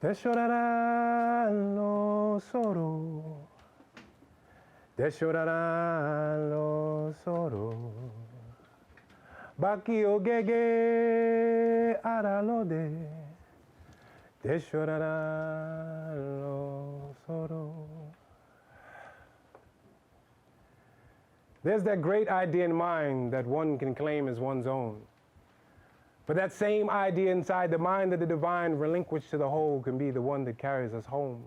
Te llorarán los oros, te llorarán los oros. Bakio gege aralode, te llorarán los oros. There's that great idea in mind that one can claim as one's own. But that same idea inside the mind of the divine relinquished to the whole can be the one that carries us home.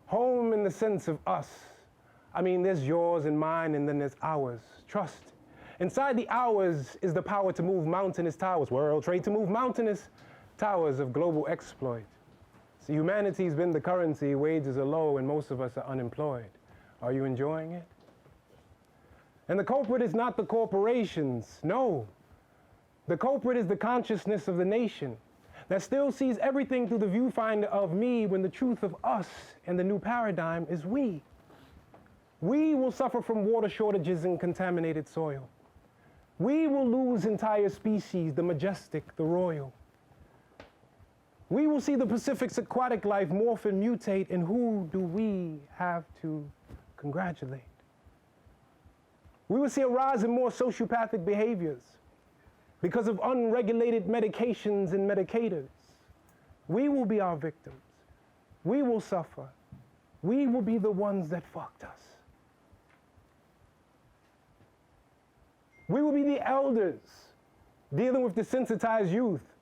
Home in the sense of us. I mean, there's yours and mine, and then there's ours. Trust. Inside the ours is the power to move mountainous towers. World trade to move mountainous towers of global exploit. So humanity's been the currency, wages are low, and most of us are unemployed. Are you enjoying it? And the culprit is not the corporations, no. The culprit is the consciousness of the nation that still sees everything through the viewfinder of me when the truth of us and the new paradigm is we. We will suffer from water shortages and contaminated soil. We will lose entire species, the majestic, the royal. We will see the Pacific's aquatic life morph and mutate, and who do we have to congratulate? We will see a rise in more sociopathic behaviors because of unregulated medications and medicators. We will be our victims. We will suffer. We will be the ones that fucked us. We will be the elders dealing with desensitized youth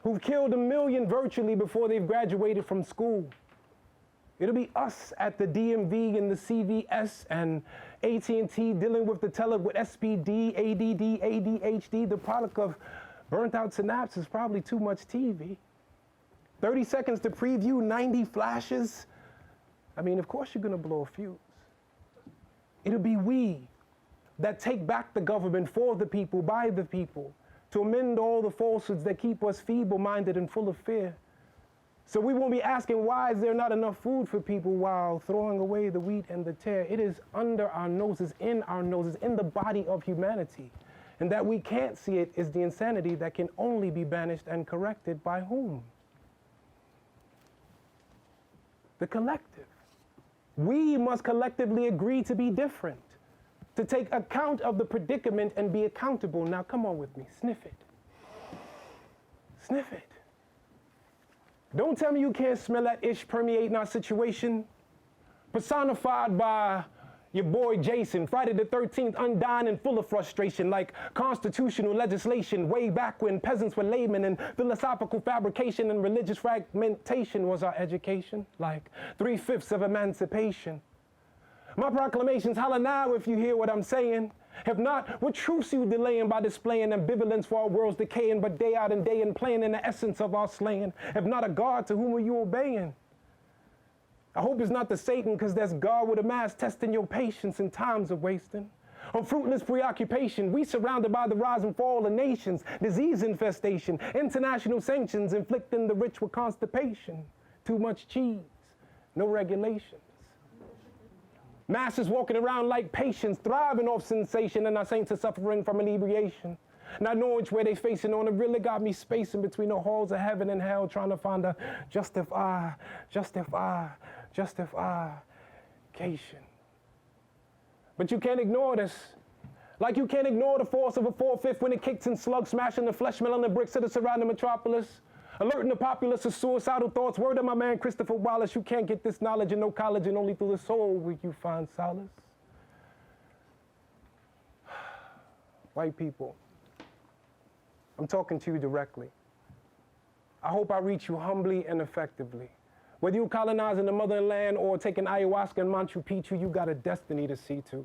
who've killed 1 million virtually before they've graduated from school. It'll be us at the DMV and the CVS and AT&T dealing with the teller with SPD, ADD, ADHD. The product of burnt out synapses is probably too much TV. 30 seconds to preview, 90 flashes. I mean, of course you're gonna blow a fuse. It'll be we that take back the government for the people, by the people, to amend all the falsehoods that keep us feeble-minded and full of fear. So we won't be asking, why is there not enough food for people while throwing away the wheat and the tare? It is under our noses, in the body of humanity. And that we can't see it is the insanity that can only be banished and corrected by whom? The collective. We must collectively agree to be different, to take account of the predicament and be accountable. Now come on with me, sniff it. Sniff it. Don't tell me you can't smell that ish permeating our situation. Personified by your boy Jason, Friday the 13th, undying and full of frustration, like constitutional legislation way back when peasants were laymen and philosophical fabrication and religious fragmentation was our education, like 3/5 of emancipation. My proclamations holla now if you hear what I'm saying. If not, what truths you delaying by displaying ambivalence for our world's decaying, but day out and day in playing in the essence of our slaying? If not a God, to whom are you obeying? I hope it's not the Satan, because there's God with a mask testing your patience in times of wasting. On fruitless preoccupation, we surrounded by the rise and fall of nations, disease infestation, international sanctions inflicting the rich with constipation. Too much cheese, no regulations. Masses walking around like patients, thriving off sensation, and our saints are suffering from inebriation. Not knowing which way they facing on, it really got me spacing between the halls of heaven and hell, trying to find a justification. But you can't ignore this. Like you can't ignore the force of a 4/5 when it kicks in slugs, smashing the flesh, melon, the bricks of the surrounding metropolis. Alerting the populace of suicidal thoughts. Word of my man Christopher Wallace, you can't get this knowledge in no college, and only through the soul will you find solace. White people, I'm talking to you directly. I hope I reach you humbly and effectively. Whether you're colonizing the motherland or taking ayahuasca in Machu Picchu, you got a destiny to see to.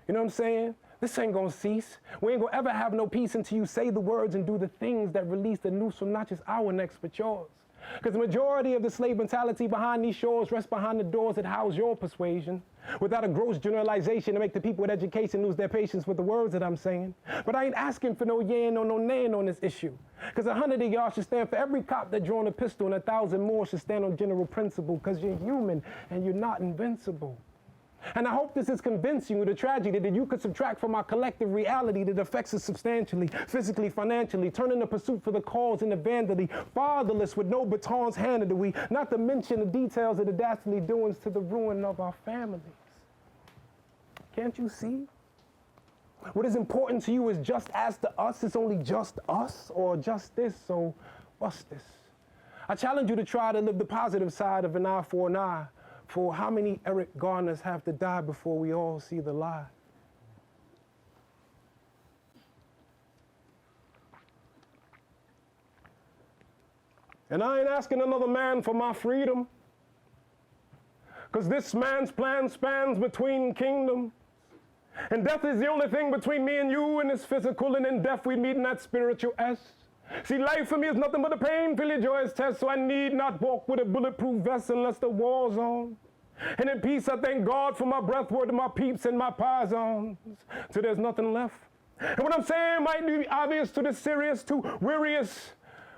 You know what I'm saying? This ain't gonna cease. We ain't gonna ever have no peace until you say the words and do the things that release the noose from not just our necks, but yours. Because the majority of the slave mentality behind these shores rests behind the doors that house your persuasion, without a gross generalization to make the people with education lose their patience with the words that I'm saying. But I ain't asking for no yen or no nan on this issue. Because 100 of y'all should stand for every cop that drawn a pistol, and 1,000 more should stand on general principle, because you're human and you're not invincible. And I hope this is convincing you the tragedy that you could subtract from our collective reality that affects us substantially, physically, financially, turning the pursuit for the cause into vandally, fatherless with no batons handed to we, not to mention the details of the dastardly doings to the ruin of our families. Can't you see? What is important to you is just as to us, it's only just us or just this, so what's this? I challenge you to try to live the positive side of an eye for an eye. For how many Eric Garners have to die before we all see the lie? And I ain't asking another man for my freedom, because this man's plan spans between kingdoms. And death is the only thing between me and you, and it's physical, and in death we meet in that spiritual S. See, life for me is nothing but a painfully joyous test, so I need not walk with a bulletproof vest unless the war's on. And in peace, I thank God for my breath, word to my peeps and my pythons, till there's nothing left. And what I'm saying might be obvious to the serious, to weariest,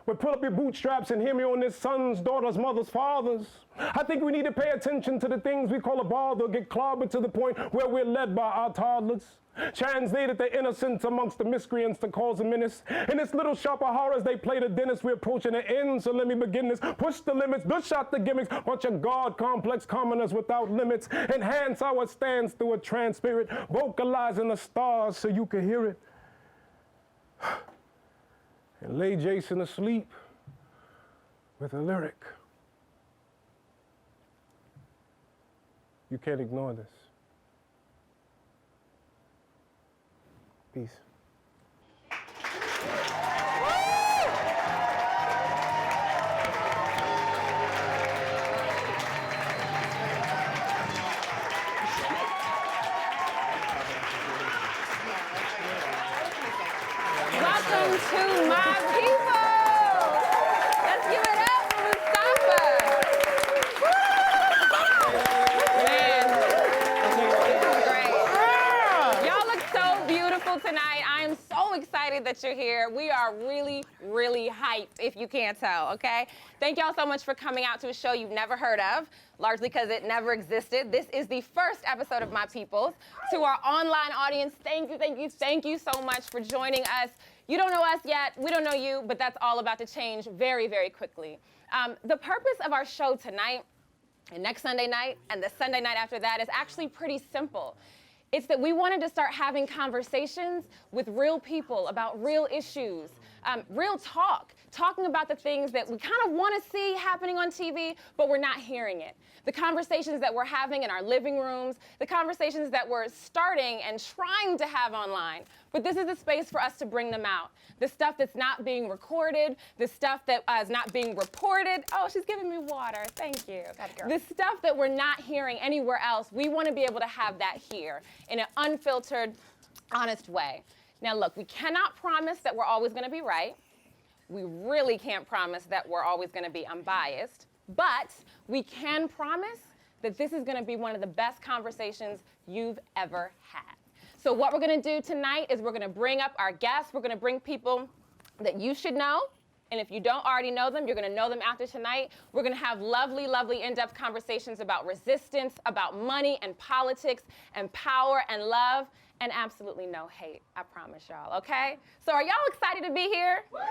but pull up your bootstraps and hear me on this sons, daughters, mothers, fathers. I think we need to pay attention to the things we call a bother, get clobbered to the point where we're led by our toddlers. Translated the innocence amongst the miscreants to cause a menace. In this little shop of horrors, they play the dentist. We're approaching the end, so let me begin this. Push the limits, dish out the gimmicks. Bunch of God complex commoners without limits. Enhance our stance through a trans-spirit, vocalizing the stars so you can hear it. And lay Jason asleep with a lyric. You can't ignore this. Peace. Welcome to my people. Let's give it up for Mustafa. Man, this is great. Y'all look so beautiful tonight. I am so excited that you're here. We are really, really hyped, if you can't tell, okay? Thank y'all so much for coming out to a show you've never heard of, largely because it never existed. This is the first episode of My Peoples. To our online audience, thank you so much for joining us. You don't know us yet, we don't know you, but that's all about to change very, very quickly. The purpose of our show tonight, and next Sunday night, and the Sunday night after that is actually pretty simple. It's that we wanted to start having conversations with real people about real issues, real talk, talking about the things that we kind of want to see happening on TV, but we're not hearing it. The conversations that we're having in our living rooms, the conversations that we're starting and trying to have online. But this is a space for us to bring them out. The stuff that's not being recorded, the stuff that is not being reported. Oh, she's giving me water. Thank you. The stuff that we're not hearing anywhere else, we want to be able to have that here in an unfiltered, honest way. Now, look, we cannot promise that we're always going to be right. We really can't promise that we're always going to be unbiased. But we can promise that this is going to be one of the best conversations you've ever had. So what we're going to do tonight is we're going to bring up our guests. We're going to bring people that you should know. And if you don't already know them, you're going to know them after tonight. We're going to have lovely, lovely in-depth conversations about resistance, about money and politics and power and love, and absolutely no hate, I promise y'all, okay? So are y'all excited to be here? Okay.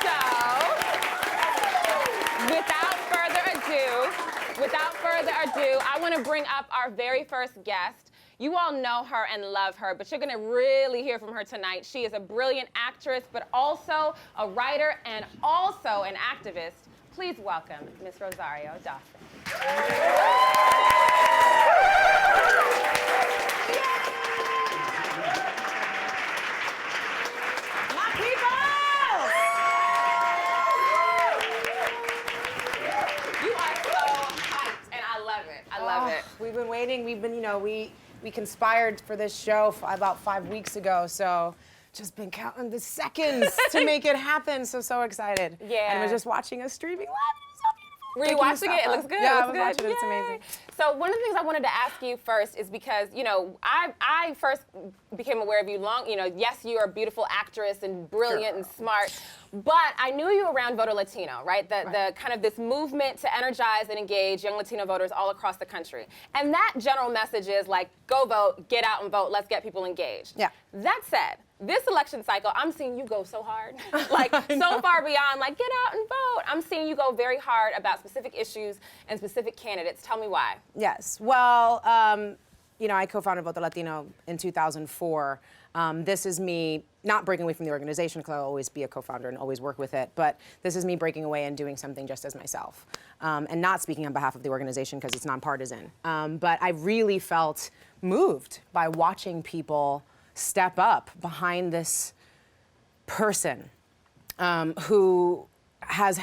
So, without further ado, I want to bring up our very first guest. You all know her and love her, but you're going to really hear from her tonight. She is a brilliant actress, but also a writer and also an activist. Please welcome Miss Rosario Dawson. My people! You are so hyped, and I love it. I love it. We've been waiting. We've been, we conspired for this show about 5 weeks ago, so just been counting the seconds to make it happen. So excited. Yeah. And I was just watching us streaming live. Were you watching it? It looks good. Yeah, it I was looks watching it. It's amazing. So one of the things I wanted to ask you first is because, I first became aware of you yes, you're a beautiful actress and brilliant and smart, But I knew you around Voter Latino, right? The kind of this movement to energize and engage young Latino voters all across the country. And that general message is like, go vote, get out and vote, let's get people engaged. Yeah. That said, this election cycle, I'm seeing you go so hard. Like, so far beyond, like, get out and vote. I'm seeing you go very hard about specific issues and specific candidates. Tell me why. Yes. Well, you know, I co-founded Voto Latino in 2004. This is me not breaking away from the organization, because I'll always be a co-founder and always work with it, but this is me breaking away and doing something just as myself, and not speaking on behalf of the organization because it's nonpartisan. But I really felt moved by watching people step up behind this person who has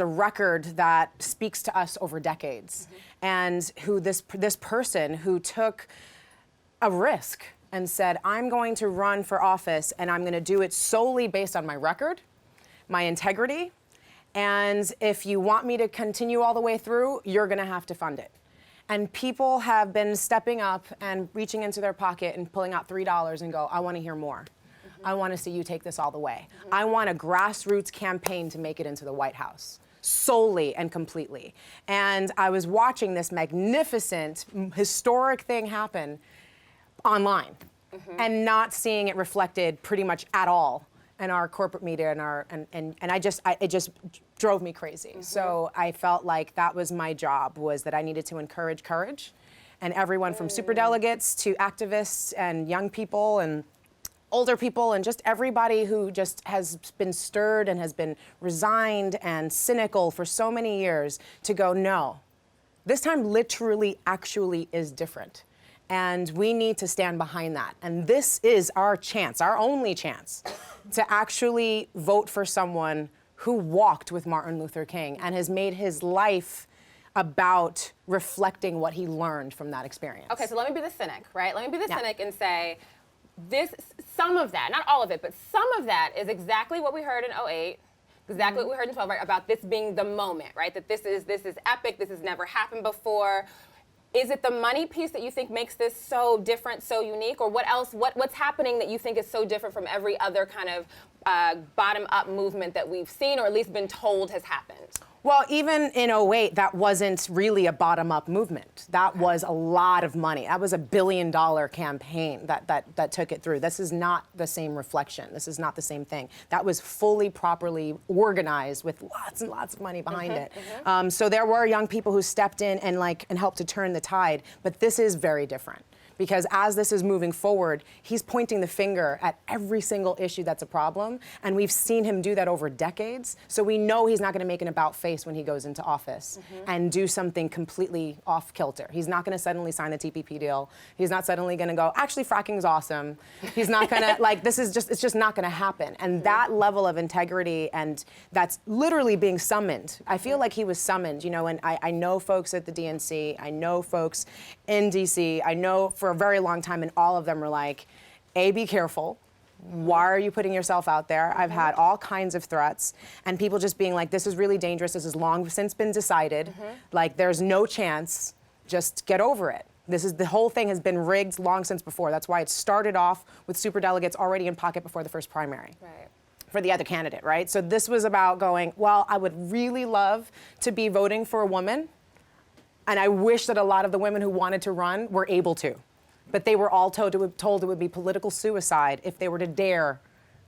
a record that speaks to us over decades, and who this person who took a risk and said, I'm going to run for office and I'm going to do it solely based on my record, my integrity, and if you want me to continue all the way through, you're going to have to fund it. And people have been stepping up and reaching into their pocket and pulling out $3 and go, I want to hear more. I want to see you take this all the way. I want a grassroots campaign to make it into the White House, solely and completely. And I was watching this magnificent, historic thing happen online, and not seeing it reflected pretty much at all in our corporate media and it just drove me crazy. So I felt like that was my job, was that I needed to encourage courage, and everyone from superdelegates to activists and young people and older people and just everybody who just has been stirred and has been resigned and cynical for so many years to go, no, this time literally actually is different. And we need to stand behind that. And this is our chance, our only chance, to actually vote for someone who walked with Martin Luther King and has made his life about reflecting what he learned from that experience. Okay, so let me be the cynic, right? Let me be the cynic and say, some of that, not all of it, but some of that is exactly what we heard in 2008, exactly what we heard in 2012, right? About this being the moment, right? That this is epic, this has never happened before. Is it the money piece that you think makes this so different, so unique, or what else? What's happening that you think is so different from every other kind of bottom-up movement that we've seen, or at least been told has happened? Well, even in 2008, that wasn't really a bottom-up movement. That was a lot of money. That was a $1 billion campaign that took it through. This is not the same reflection. This is not the same thing. That was fully, properly organized with lots and lots of money behind it. So there were young people who stepped in and helped to turn the tide, but this is very different. Because as this is moving forward, he's pointing the finger at every single issue that's a problem, and we've seen him do that over decades, so we know he's not going to make an about-face when he goes into office and do something completely off-kilter. He's not going to suddenly sign the TPP deal. He's not suddenly going to go, actually, fracking is awesome. He's not going to, like, it's just not going to happen. And that level of integrity, and that's literally being summoned. I feel like he was summoned, you know, and I know folks at the DNC, I know folks in DC, I know for a very long time, and all of them were like, A, be careful. Why are you putting yourself out there? I've had all kinds of threats, and people just being like, this is really dangerous. This has long since been decided. Like, there's no chance. Just get over it. The whole thing has been rigged long since before. That's why it started off with superdelegates already in pocket before the first primary. Right. For the other candidate, right? So this was about going, well, I would really love to be voting for a woman, and I wish that a lot of the women who wanted to run were able to. But they were all told it would be political suicide if they were to dare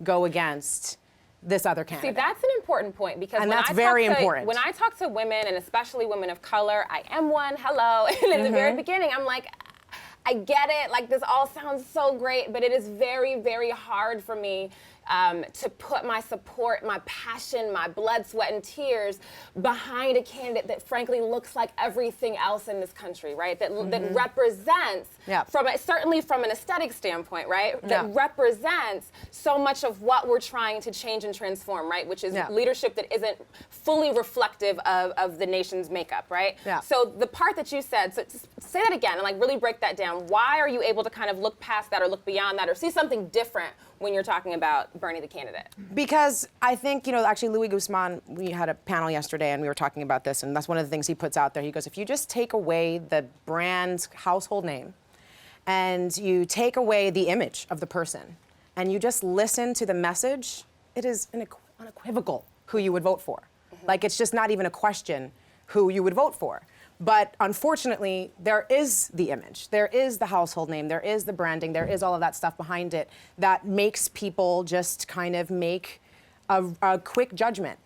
go against this other candidate. See, that's an important point, because and when that's I very talk to, important. When I talk to women, and especially women of color, I am one, hello, and in the very beginning, I'm like, I get it, like this all sounds so great, but it is very, very hard for me to put my support, my passion, my blood, sweat, and tears behind a candidate that frankly looks like everything else in this country, right? That represents, certainly from an aesthetic standpoint, right? That represents so much of what we're trying to change and transform, right? Which is leadership that isn't fully reflective of the nation's makeup, right? So the part that you said, so just say that again and like really break that down. Why are you able to kind of look past that or look beyond that or see something different when you're talking about Bernie the candidate? Because I think, you know, actually Louis Guzman, we had a panel yesterday and we were talking about this, and that's one of the things he puts out there. He goes, if you just take away the brand's household name and you take away the image of the person and you just listen to the message, it is unequivocal who you would vote for. Like, it's just not even a question who you would vote for. But unfortunately, there is the image, there is the household name, there is the branding, there is all of that stuff behind it that makes people just kind of make a quick judgment.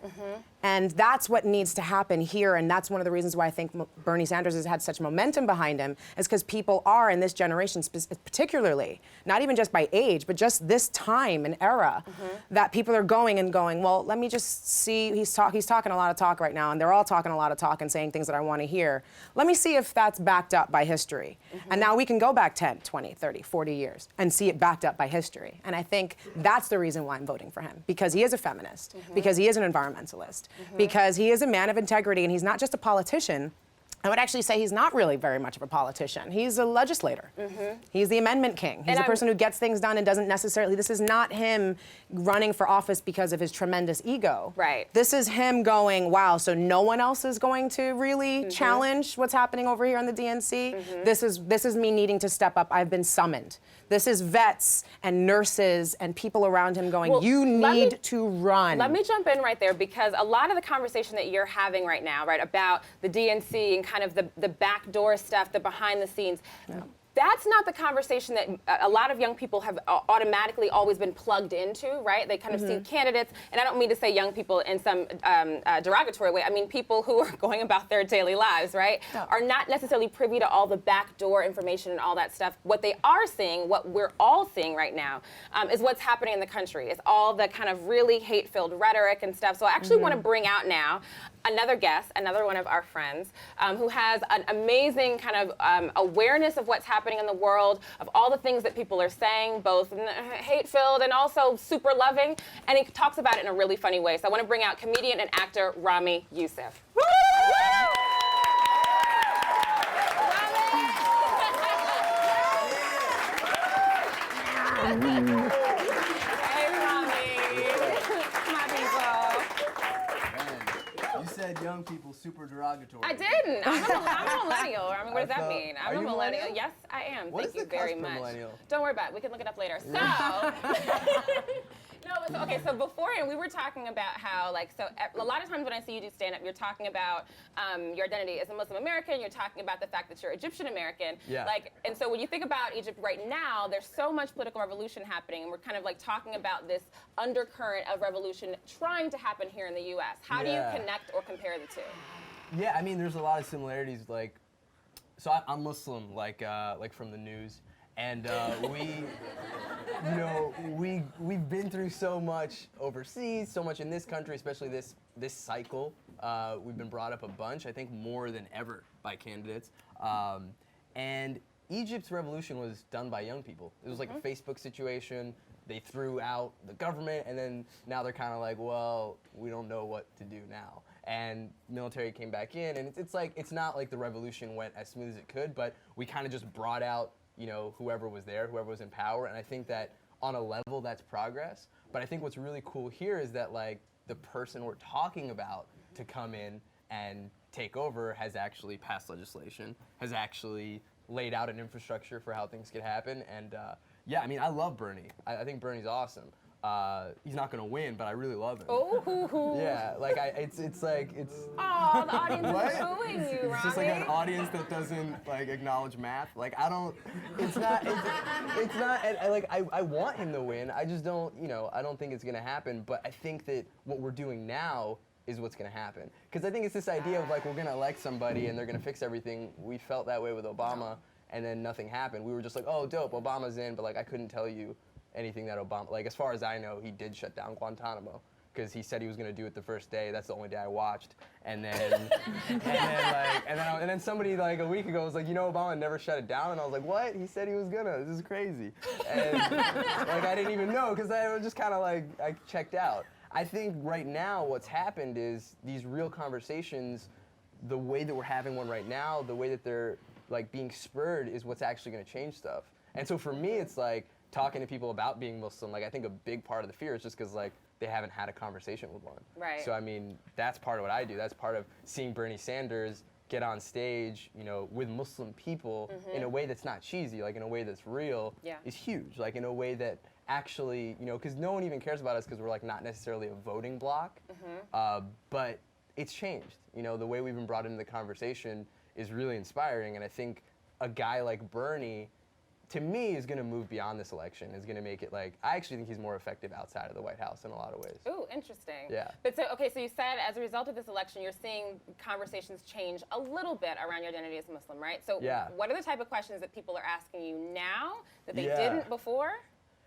And that's what needs to happen here, and that's one of the reasons why I think Bernie Sanders has had such momentum behind him, is because people are in this generation, particularly, not even just by age, but just this time and era, that people are going, well, let me just see, he's talking a lot of talk right now, and they're all talking a lot of talk and saying things that I want to hear. Let me see if that's backed up by history. And now we can go back 10, 20, 30, 40 years and see it backed up by history. And I think that's the reason why I'm voting for him, because he is a feminist, because he is an environmentalist, because he is a man of integrity, and he's not just a politician. I would actually say he's not really very much of a politician. He's a legislator. He's the amendment king. He's a person who gets things done and doesn't necessarily, this is not him running for office because of his tremendous ego. Right. This is him going, wow, so no one else is going to really challenge what's happening over here in the DNC? This is me needing to step up. I've been summoned. This is vets and nurses and people around him going, Well, you need to run. Let me jump in right there, because a lot of the conversation that you're having right now, right, about the DNC and kind of the backdoor stuff, the behind the scenes, that's not the conversation that a lot of young people have automatically always been plugged into, right? They kind of see candidates, and I don't mean to say young people in some derogatory way. I mean people who are going about their daily lives, right? Are not necessarily privy to all the backdoor information and all that stuff. What they are seeing, what we're all seeing right now, is what's happening in the country. It's all the kind of really hate-filled rhetoric and stuff. So I actually want to bring out now another guest, another one of our friends, who has an amazing kind of awareness of what's happening in the world, of all the things that people are saying, both hate-filled and also super loving, and he talks about it in a really funny way. So I want to bring out comedian and actor Ramy Youssef. Said young people super derogatory. I didn't. I'm a millennial. I mean, what does that mean? Are I'm a you millennial. millennial? Yes, I am. What Thank is you the very cusp for much. millennial? Don't worry about it. We can look it up later. So, no, but okay. So beforehand, we were talking about how, like, so a lot of times when I see you do stand up, you're talking about your identity as a Muslim American. You're talking about the fact that you're Egyptian American. Yeah. Like, and so when you think about Egypt right now, there's so much political revolution happening, and we're kind of like talking about this undercurrent of revolution trying to happen here in the U.S. How do you Yeah. connect or compare the two? Yeah, I mean, there's a lot of similarities. Like, so I'm Muslim, like from the news, and we've been through so much overseas, so much in this country, especially this cycle. We've been brought up a bunch, I think, more than ever by candidates. And Egypt's revolution was done by young people. It was like a Facebook situation. They threw out the government, and then now they're kind of like, well, we don't know what to do now. And military came back in, and it's like, it's not like the revolution went as smooth as it could, but we kind of just brought out, whoever was there, whoever was in power, and I think that on a level that's progress. But I think what's really cool here is that, like, the person we're talking about to come in and take over has actually passed legislation, has actually laid out an infrastructure for how things could happen, and yeah, I mean, I love Bernie. I think Bernie's awesome. He's not gonna win, but I really love him. Oh, Yeah, like it's like it's. Oh, the audience What? is booing you, Ramy. It's just like an audience that doesn't like acknowledge math. Like I don't. It's not. It's not. I want him to win. I just don't. I don't think it's gonna happen. But I think that what we're doing now is what's gonna happen. Because I think it's this idea of like we're gonna elect somebody and they're gonna fix everything. We felt that way with Obama, and then nothing happened. We were just like, oh, dope, Obama's in, but like I couldn't tell you anything that Obama, like as far as I know, he did shut down Guantanamo because he said he was going to do it the first day. That's the only day I watched. And then, and then somebody like a week ago was like, Obama never shut it down. And I was like, what? He said he was gonna. This is crazy. And like I didn't even know because I was just kind of like I checked out. I think right now what's happened is these real conversations, the way that we're having one right now, the way that they're like being spurred is what's actually going to change stuff. And so for me, it's like talking to people about being Muslim, like I think a big part of the fear is just because like they haven't had a conversation with one. Right. So I mean, that's part of what I do. That's part of seeing Bernie Sanders get on stage, with Muslim people in a way that's not cheesy, like in a way that's real, is huge. Like in a way that actually, you know, because no one even cares about us because we're like not necessarily a voting bloc, but it's changed. You know, the way we've been brought into the conversation is really inspiring, and I think a guy like Bernie, to me, is going to move beyond this election, is going to make it like, I actually think he's more effective outside of the White House in a lot of ways. Ooh, interesting. Yeah. But so, okay, so you said as a result of this election, you're seeing conversations change a little bit around your identity as a Muslim, right? So Yeah. what are the type of questions that people are asking you now that they Yeah. didn't before?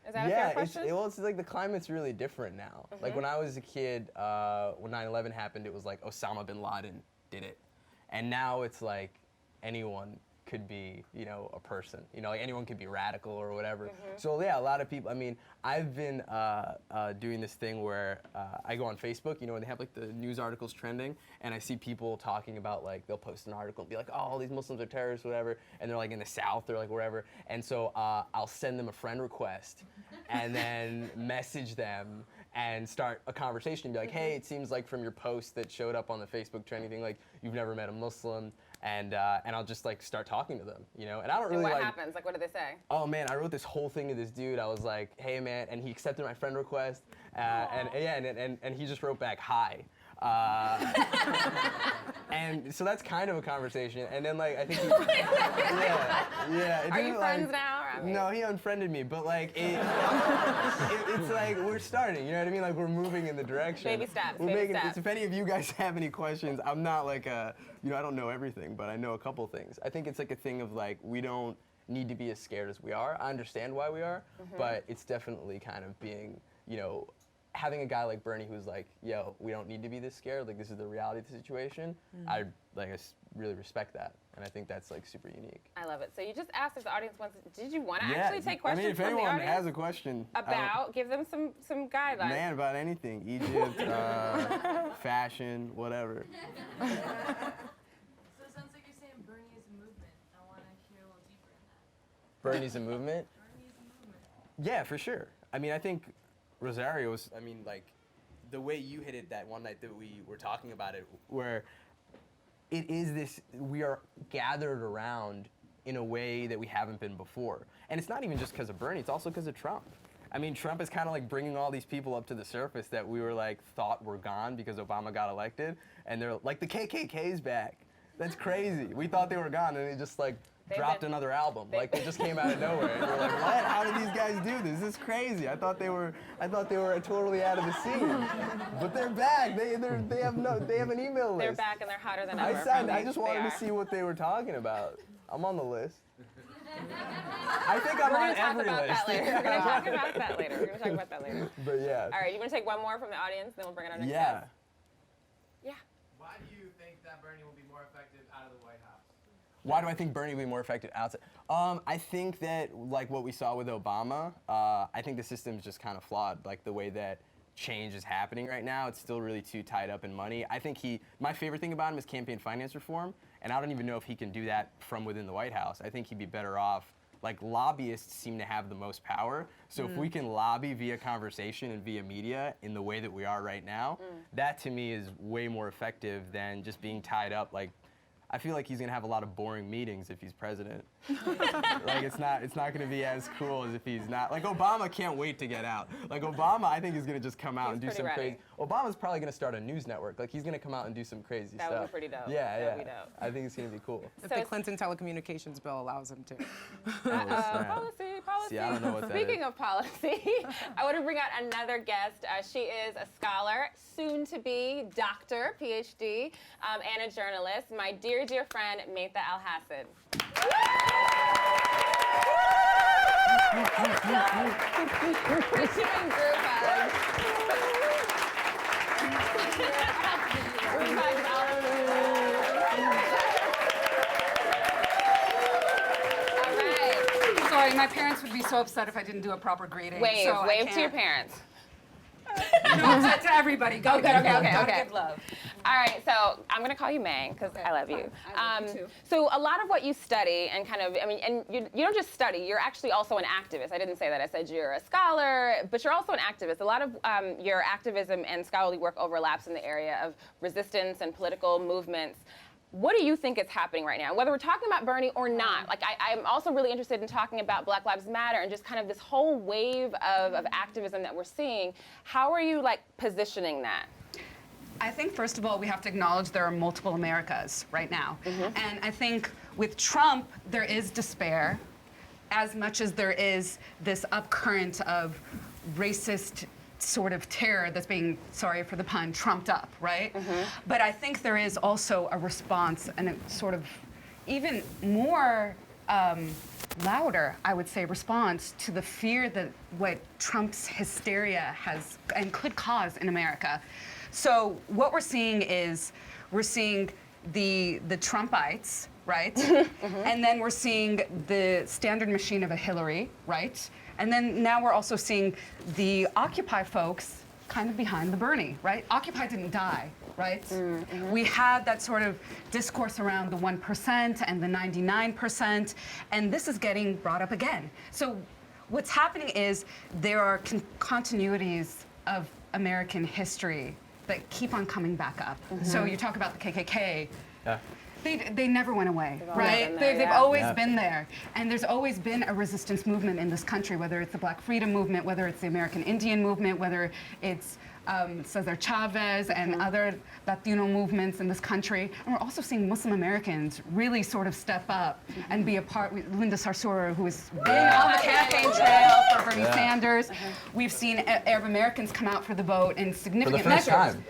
Is that a fair question? Well, it's like the climate's really different now. Like when I was a kid, when 9/11 happened, it was like Osama bin Laden did it. And now it's like anyone could be, you know, a person. You know, like anyone could be radical or whatever. So yeah, a lot of people. I mean, I've been doing this thing where I go on Facebook. You know, when they have like the news articles trending, and I see people talking about like they'll post an article and be like, oh, all these Muslims are terrorists, whatever, and they're like in the South or like wherever. And so I'll send them a friend request, and then message them and start a conversation and be like, hey, it seems like from your post that showed up on the Facebook trending thing, like you've never met a Muslim. And I'll just like start talking to them, you know. And I don't really And what like. happens? Like, what do they say? Oh man, I wrote this whole thing to this dude. I was like, hey man, and he accepted my friend request, and he just wrote back hi. And so that's kind of a conversation. And then like I think, yeah. It Are you didn't, friends like, now? Or, I mean, No, he unfriended me, but like it's like we're starting. You know what I mean? Like we're moving in the direction. Baby steps, We're baby making. steps. If any of you guys have any questions, I'm not like a, you know, I don't know everything, but I know a couple things. I think it's like a thing of like we don't need to be as scared as we are. I understand why we are, but it's definitely kind of being, you know, having a guy like Bernie who's like, yo, we don't need to be this scared. Like this is the reality of the situation. I really respect that, and I think that's like super unique. I love it. So you just asked if the audience wants. Did you want to actually take questions I mean, if from the anyone audience has a question about? Give them some guidelines. man, about anything, Egypt, fashion, whatever. So it sounds like you're saying Bernie is a movement. I want to hear a little deeper in that. Bernie's a movement. Bernie is a movement. Yeah, for sure. I mean, I think Rosario was, I mean, like, the way you hit it that one night that we were talking about it, where it is this, we are gathered around in a way that we haven't been before. And it's not even just because of Bernie, it's also because of Trump. I mean, Trump is kind of like bringing all these people up to the surface that we were like, thought were gone because Obama got elected. And they're like, the KKK's back. That's crazy. We thought they were gone, and they just like, dropped another album. Like they just came out of nowhere, and we're like, what? How did these guys do this? This is crazy. I thought they were totally out of the scene, but they're back. They have an email list. They're back and they're hotter than ever. I just wanted to see what they were talking about. I'm on the list. I think I'm We're on gonna talk every about list. that later. We're gonna talk about that later. We're gonna talk about that later. But yeah. All right, you want to take one more from the audience, then we'll bring in our next Yeah. guest. Yeah. Why do you think that Bernie will be more effective out of the White House? Why do I think Bernie will be more effective outside? I think that, like what we saw with Obama, I think the system's just kind of flawed. Like the way that change is happening right now, it's still really too tied up in money. I think my favorite thing about him is campaign finance reform, and I don't even know if he can do that from within the White House. I think he'd be better off, like lobbyists seem to have the most power, so if we can lobby via conversation and via media in the way that we are right now, that to me is way more effective than just being tied up. Like, I feel like he's gonna have a lot of boring meetings if he's president. Like it's not gonna be as cool as if he's not. Like Obama can't wait to get out. Like Obama, I think is gonna just come out and do pretty some ready. crazy. Obama's probably gonna start a news network. Like he's gonna come out and do some crazy That stuff. would be pretty dope. Yeah, That yeah. would be dope. I think it's gonna be cool. If So the it's- Clinton telecommunications bill allows him to. snap. Policy. See, I don't know what that Speaking is. of policy, I want to bring out another guest. She is a scholar, soon to be doctor, PhD, and a journalist. My dear, dear friend, Maytha Alhassan. We're doing group hugs. Group hugs all right. Sorry, my parents would be so upset if I didn't do a proper greeting. Wave, so I wave to your can't. parents. No, to everybody. Go Okay, okay, okay, Gotta okay. give love. All right, so I'm gonna call you May because I love you. I love you too. So a lot of what you study and kind of, I mean, and you don't just study, you're actually also an activist. I didn't say that, I said you're a scholar, but you're also an activist. A lot of your activism and scholarly work overlaps in the area of resistance and political movements. what do you think is happening right now? Whether we're talking about Bernie or not, like I'm also really interested in talking about Black Lives Matter and just kind of this whole wave of activism that we're seeing. How are you like positioning that? I think, first of all, we have to acknowledge there are multiple Americas right now. And I think with Trump, there is despair as much as there is this upcurrent of racist sort of terror that's being, sorry for the pun, trumped up, right? But I think there is also a response and a sort of even more louder, I would say, response to the fear that what Trump's hysteria has and could cause in America. So what we're seeing is we're seeing the Trumpites, right? And then we're seeing the standard machine of a Hillary, right? And then now we're also seeing the Occupy folks kind of behind the Bernie, right? Occupy didn't die, right? We had that sort of discourse around the 1% and the 99%, and this is getting brought up again. So what's happening is there are continuities of American history that keep on coming back up. So you talk about the KKK. They never went away, right? They've always been there. And there's always been a resistance movement in this country, whether it's the Black Freedom Movement, whether it's the American Indian Movement, whether it's Cesar Chavez and other Latino movements in this country. And we're also seeing Muslim Americans really sort of step up and be a part. Linda Sarsour, who has been on the campaign trail for Bernie Sanders. We've seen Arab Americans come out for the vote in significant For the first measures. time.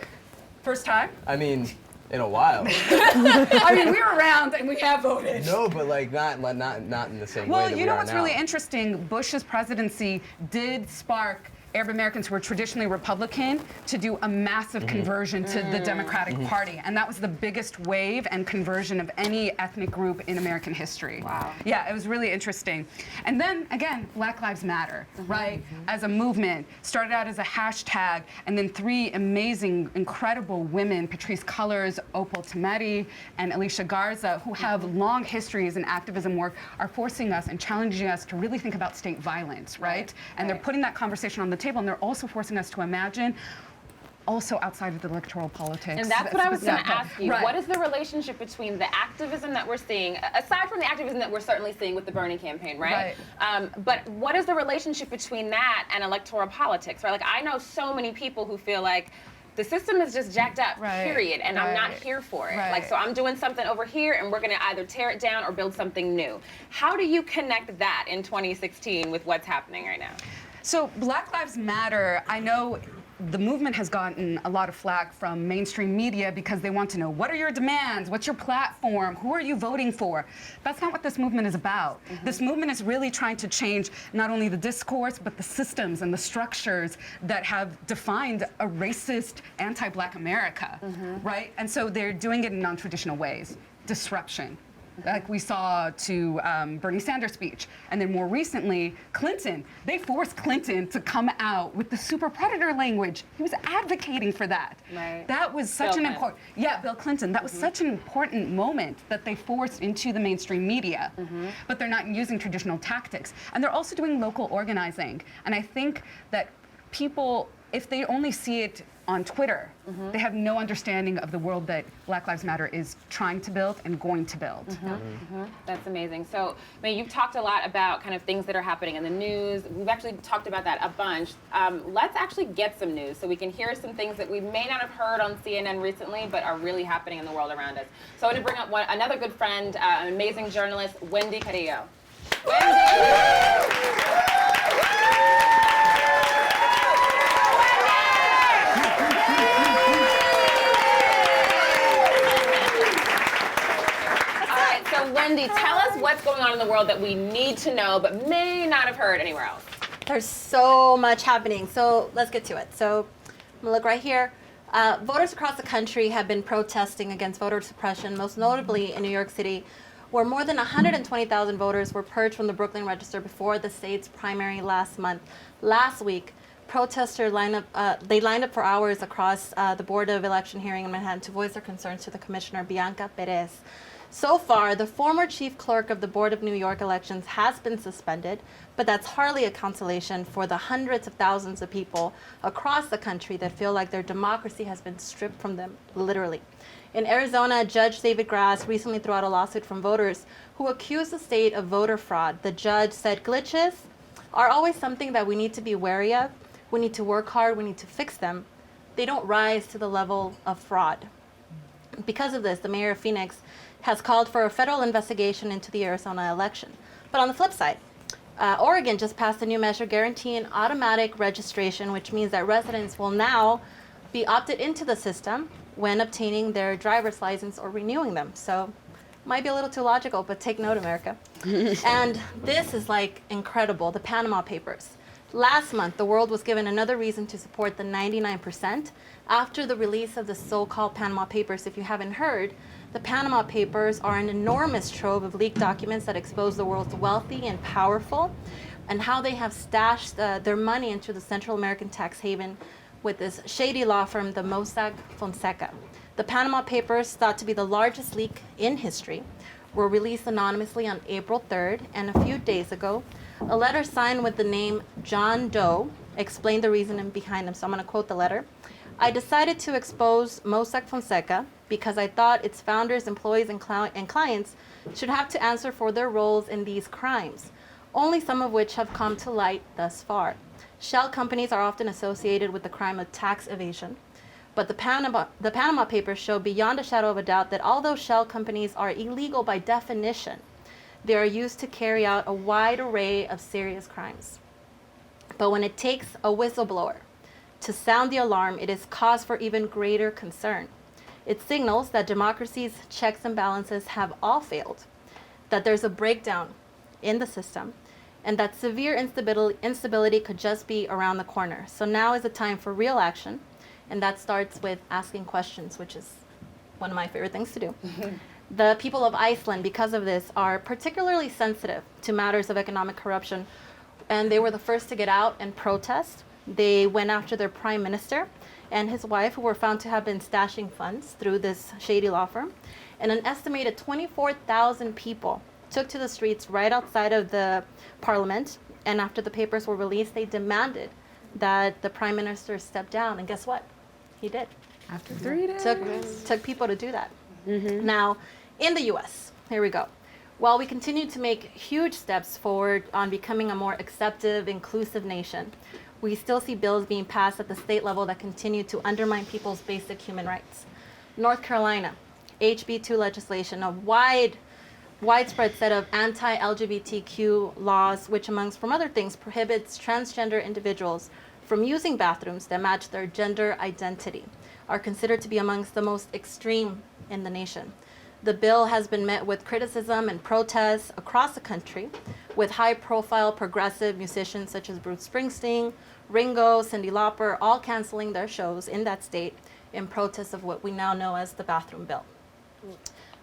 First time? I mean, in a while. I mean, we were around and we have voted. No, but like not in the same way Well, that you we know are what's now. really interesting? Bush's presidency did spark Arab Americans who were traditionally Republican to do a massive conversion to the Democratic Party. And that was the biggest wave and conversion of any ethnic group in American history. Wow. Yeah, it was really interesting. And then, again, Black Lives Matter, right? As a movement, started out as a hashtag, and then 3 amazing, incredible women, Patrisse Cullors, Opal Tometi, and Alicia Garza, who have long histories in activism work, are forcing us and challenging us to really think about state violence, right? And they're putting that conversation on the table, and they're also forcing us to imagine also outside of the electoral politics. And that's what I was going to ask you. Right. What is the relationship between the activism that we're seeing, aside from the activism that we're certainly seeing with the Bernie campaign, right? But what is the relationship between that and electoral politics, right? Like, I know so many people who feel like the system is just jacked up, period, and I'm not here for it. Like, so I'm doing something over here, and we're going to either tear it down or build something new. How do you connect that in 2016 with what's happening right now? So Black Lives Matter, I know the movement has gotten a lot of flack from mainstream media because they want to know, what are your demands? What's your platform? Who are you voting for? That's not what this movement is about. This movement is really trying to change not only the discourse, but the systems and the structures that have defined a racist, anti-Black America, right? And so they're doing it in non-traditional ways. Disruption. Like we saw to Bernie Sanders' speech. And then more recently, Clinton. They forced Clinton to come out with the super predator language. He was advocating for that. Right. That was such an important, Bill Clinton. That was such an important moment that they forced into the mainstream media. But they're not using traditional tactics. And they're also doing local organizing. And I think that people, if they only see it on Twitter, they have no understanding of the world that Black Lives Matter is trying to build and going to build. That's amazing. So, I mean, you've talked a lot about kind of things that are happening in the news. We've actually talked about that a bunch. Let's actually get some news so we can hear some things that we may not have heard on CNN recently, but are really happening in the world around us. So I want to bring up another good friend, an amazing journalist, Wendy Carrillo. Wendy, tell us what's going on in the world that we need to know but may not have heard anywhere else. There's so much happening, so let's get to it. So I'm gonna look right here. Voters across the country have been protesting against voter suppression, most notably in New York City, where more than 120,000 voters were purged from the Brooklyn Register before the state's primary last month. Last week, protesters lined up for hours across the Board of Election hearing in Manhattan to voice their concerns to the commissioner, Bianca Perez. So far, the former chief clerk of the Board of New York Elections has been suspended, but that's hardly a consolation for the hundreds of thousands of people across the country that feel like their democracy has been stripped from them, literally. In Arizona, Judge David Grass recently threw out a lawsuit from voters who accused the state of voter fraud. The judge said glitches are always something that we need to be wary of. We need to work hard, we need to fix them. They don't rise to the level of fraud. Because of this, the mayor of Phoenix has called for a federal investigation into the Arizona election. But on the flip side, Oregon just passed a new measure guaranteeing automatic registration, which means that residents will now be opted into the system when obtaining their driver's license or renewing them. So, might be a little too logical, but take note, America. And this is like incredible, the Panama Papers. Last month, the world was given another reason to support the 99% after the release of the so-called Panama Papers. If you haven't heard, the Panama Papers are an enormous trove of leaked documents that expose the world's wealthy and powerful and how they have stashed their money into the Central American tax haven with this shady law firm, the Mossack Fonseca. The Panama Papers, thought to be the largest leak in history, were released anonymously on April 3rd, and a few days ago, a letter signed with the name John Doe explained the reasoning behind them. So I'm going to quote the letter. I decided to expose Mossack Fonseca because I thought its founders, employees, and clients should have to answer for their roles in these crimes, only some of which have come to light thus far. Shell companies are often associated with the crime of tax evasion, but the Panama Papers show beyond a shadow of a doubt that although shell companies are illegal by definition, they are used to carry out a wide array of serious crimes. But when it takes a whistleblower to sound the alarm, it is cause for even greater concern. It signals that democracy's checks and balances have all failed, that there's a breakdown in the system, and that severe instability could just be around the corner. So now is the time for real action, and that starts with asking questions, which is one of my favorite things to do. The people of Iceland, because of this, are particularly sensitive to matters of economic corruption, and they were the first to get out and protest. They went after their prime minister and his wife, who were found to have been stashing funds through this shady law firm. And an estimated 24,000 people took to the streets right outside of the parliament. And after the papers were released, they demanded that the prime minister step down. And guess what? He did. After 3 days. Took people to do that. Now, in the US, here we go. While we continue to make huge steps forward on becoming a more acceptive, inclusive nation, we still see bills being passed at the state level that continue to undermine people's basic human rights. North Carolina, HB 2 legislation, a widespread set of anti-LGBTQ laws, which from other things, prohibits transgender individuals from using bathrooms that match their gender identity, are considered to be amongst the most extreme in the nation. The bill has been met with criticism and protests across the country, with high-profile progressive musicians such as Bruce Springsteen, Ringo, Cyndi Lauper, all canceling their shows in that state in protest of what we now know as the bathroom bill.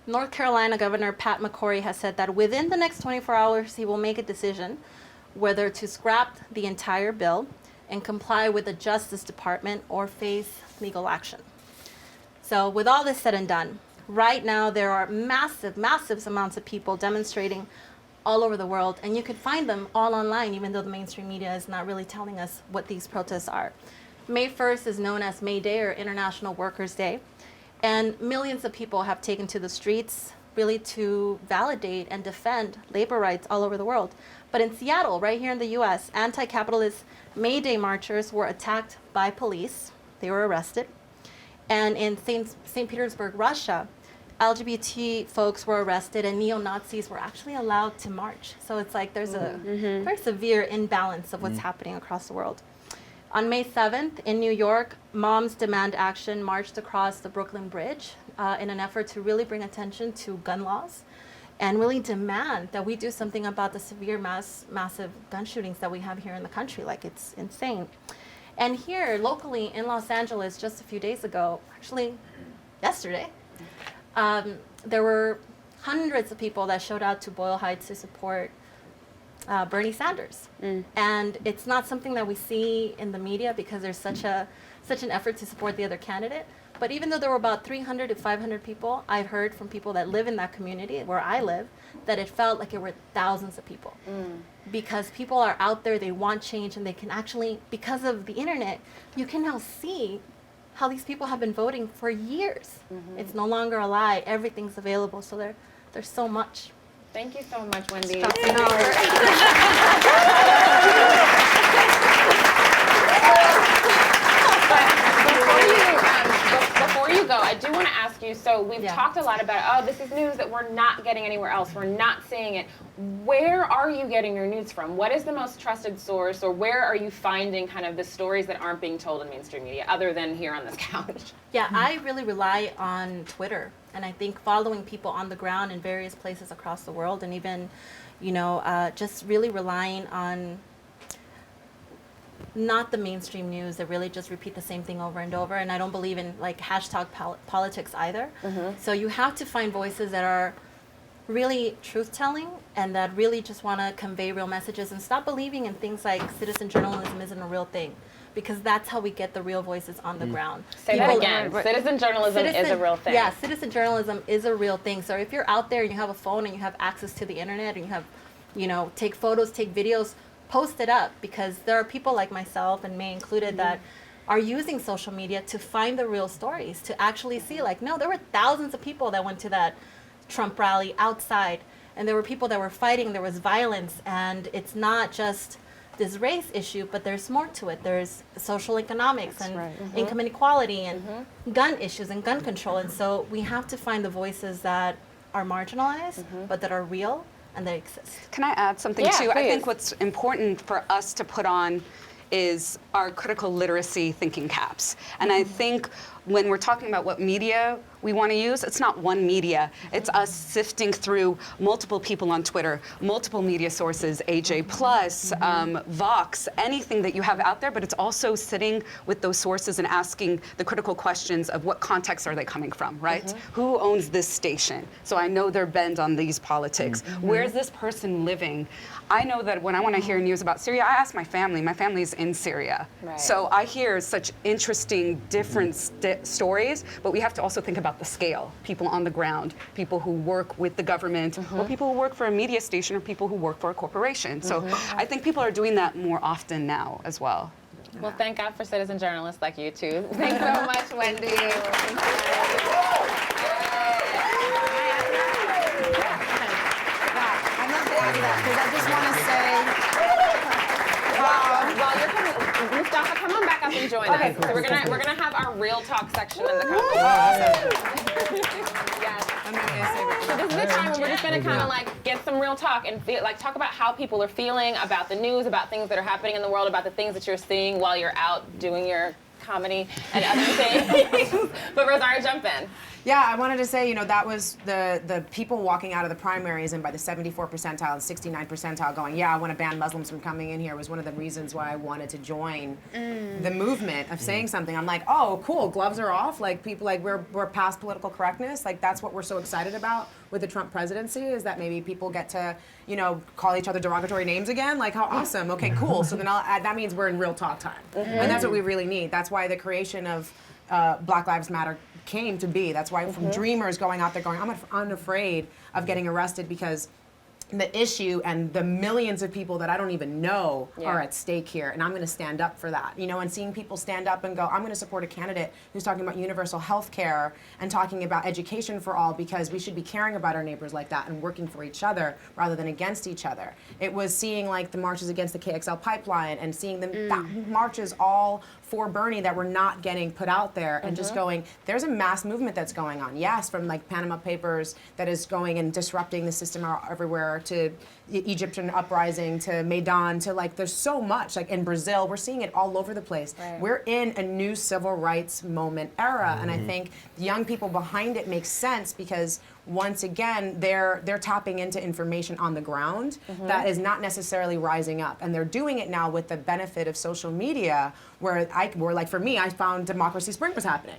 North Carolina Governor Pat McCrory has said that within the next 24 hours, he will make a decision whether to scrap the entire bill and comply with the Justice Department or face legal action. So with all this said and done, right now there are massive amounts of people demonstrating all over the world, and you could find them all online, even though the mainstream media is not really telling us what these protests are. May 1st is known as May Day, or International Workers' Day, and millions of people have taken to the streets really to validate and defend labor rights all over the world. But in Seattle, right here in the US, anti-capitalist May Day marchers were attacked by police. They were arrested. And in St. Petersburg, Russia, LGBT folks were arrested and neo-Nazis were actually allowed to march. So it's like there's a very severe imbalance of what's happening across the world. On May 7th in New York, Moms Demand Action marched across the Brooklyn Bridge in an effort to really bring attention to gun laws and really demand that we do something about the severe massive gun shootings that we have here in the country. Like, it's insane. And here, locally in Los Angeles, just a few days ago, actually yesterday, there were hundreds of people that showed out to Boyle Heights to support Bernie Sanders. And it's not something that we see in the media because there's such an effort to support the other candidate. But even though there were about 300 to 500 people, I've heard from people that live in that community where I live that it felt like it were thousands of people. Because people are out there, they want change, and they can actually, because of the internet, you can now see how these people have been voting for years. It's no longer a lie. Everything's available. So there's so much. Thank you so much, Wendy. Before you go, I do want to ask you, so we've talked a lot about, oh, this is news that we're not getting anywhere else. We're not seeing it. Where are you getting your news from? What is the most trusted source, or where are you finding kind of the stories that aren't being told in mainstream media, other than here on this couch? Yeah, I really rely on Twitter, and I think following people on the ground in various places across the world, and even, just really relying on not the mainstream news that really just repeat the same thing over and over. And I don't believe in like hashtag politics either. So you have to find voices that are really truth-telling and that really just want to convey real messages, and stop believing in things like citizen journalism isn't a real thing, because that's how we get the real voices on the ground. Say that again. Citizen journalism is a real thing. Yeah, citizen journalism is a real thing. So if you're out there and you have a phone and you have access to the internet and you have, take photos, take videos, post it up, because there are people like myself, and me included, that are using social media to find the real stories, to actually see like, no, there were thousands of people that went to that Trump rally outside, and there were people that were fighting, there was violence, and it's not just this race issue, but there's more to it. There's social economics and income inequality and gun issues and gun control. And so we have to find the voices that are marginalized, but that are real and that exist. Can I add something Yeah, too? I please. think what's important for us to put on is our critical literacy thinking caps. And I think when we're talking about what media we want to use, it's not one media. It's us sifting through multiple people on Twitter, multiple media sources, AJ Plus, Vox, anything that you have out there, but it's also sitting with those sources and asking the critical questions of what context are they coming from, right? Who owns this station? So I know they're bent on these politics. Where's this person living? I know that when I want to hear news about Syria, I ask my family. My family's in Syria. Right. So I hear such interesting, different stories, but we have to also think about the scale. People on the ground, people who work with the government, or people who work for a media station, or people who work for a corporation. So I think people are doing that more often now as well. Well, thank God for citizen journalists like you two. Thanks so much, Wendy. Because I just want to say, While you're coming, Mustafa, come on back up and join us. So we're gonna have our real talk section in the conversation. Yes. I'm not going to say what So this is the time when we're just gonna kind of like get some real talk and talk about how people are feeling about the news, about things that are happening in the world, about the things that you're seeing while you're out doing your comedy and other things. But Rosario, jump in. Yeah, I wanted to say, that was the people walking out of the primaries and by the 74th percentile and 69th percentile going, yeah, I want to ban Muslims from coming in here, was one of the reasons why I wanted to join the movement of saying something. I'm like, oh, cool, gloves are off. Like, people, like, we're past political correctness. Like, that's what we're so excited about with the Trump presidency, is that maybe people get to, call each other derogatory names again. Like, how awesome. Okay, cool. So then that means we're in real talk time. And that's what we really need. That's why the creation of Black Lives Matter came to be. That's why from dreamers going out there going, I'm unafraid of getting arrested, because the issue and the millions of people that I don't even know are at stake here, and I'm going to stand up for that. And seeing people stand up and go, I'm going to support a candidate who's talking about universal health care and talking about education for all, because we should be caring about our neighbors like that and working for each other rather than against each other. It was seeing like the marches against the KXL pipeline and seeing them marches all for Bernie that were not getting put out there, and just going, there's a mass movement that's going on. Yes, from like Panama Papers that is going and disrupting the system everywhere, to Egyptian uprising, to Maidan, to like, there's so much. Like in Brazil, we're seeing it all over the place. Right. We're in a new civil rights moment era, and I think the young people behind it makes sense, because once again, they're tapping into information on the ground that is not necessarily rising up, and they're doing it now with the benefit of social media, where like for me, I found Democracy Spring was happening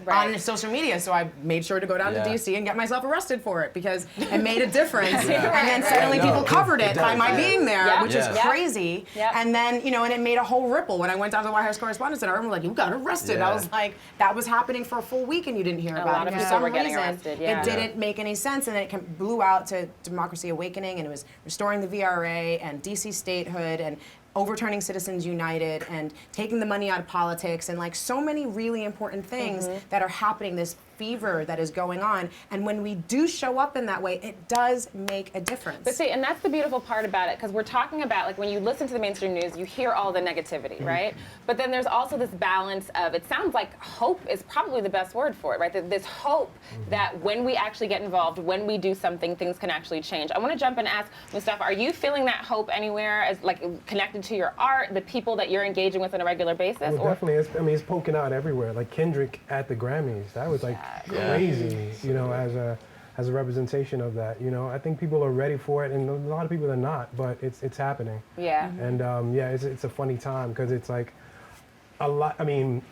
on social media, so I made sure to go down to DC and get myself arrested for it, because it made a difference. And then suddenly people covered it by my being there, which is crazy. And then and it made a whole ripple. When I went down to the White House Correspondents' Center, everyone was like, "You got arrested." I was like, "That was happening for a full week, and you didn't hear about it." For some reason, it didn't make any sense, and then it blew out to Democracy Awakening, and it was restoring the VRA and DC statehood and overturning Citizens United and taking the money out of politics and like so many really important things that are happening, this fever that is going on. And when we do show up in that way, it does make a difference. But see, and that's the beautiful part about it, because we're talking about, like, when you listen to the mainstream news, you hear all the negativity, right? But then there's also this balance of, it sounds like hope is probably the best word for it, right? This hope that when we actually get involved, when we do something, things can actually change. I want to jump and ask Mustafa, are you feeling that hope anywhere, as like connected to your art, the people that you're engaging with on a regular basis? Well, definitely. It's poking out everywhere. Like Kendrick at the Grammys, that was like crazy, you know, as a representation of that. You know, I think people are ready for it, and a lot of people are not, but it's happening. Yeah. And it's a funny time because it's like a lot. I mean,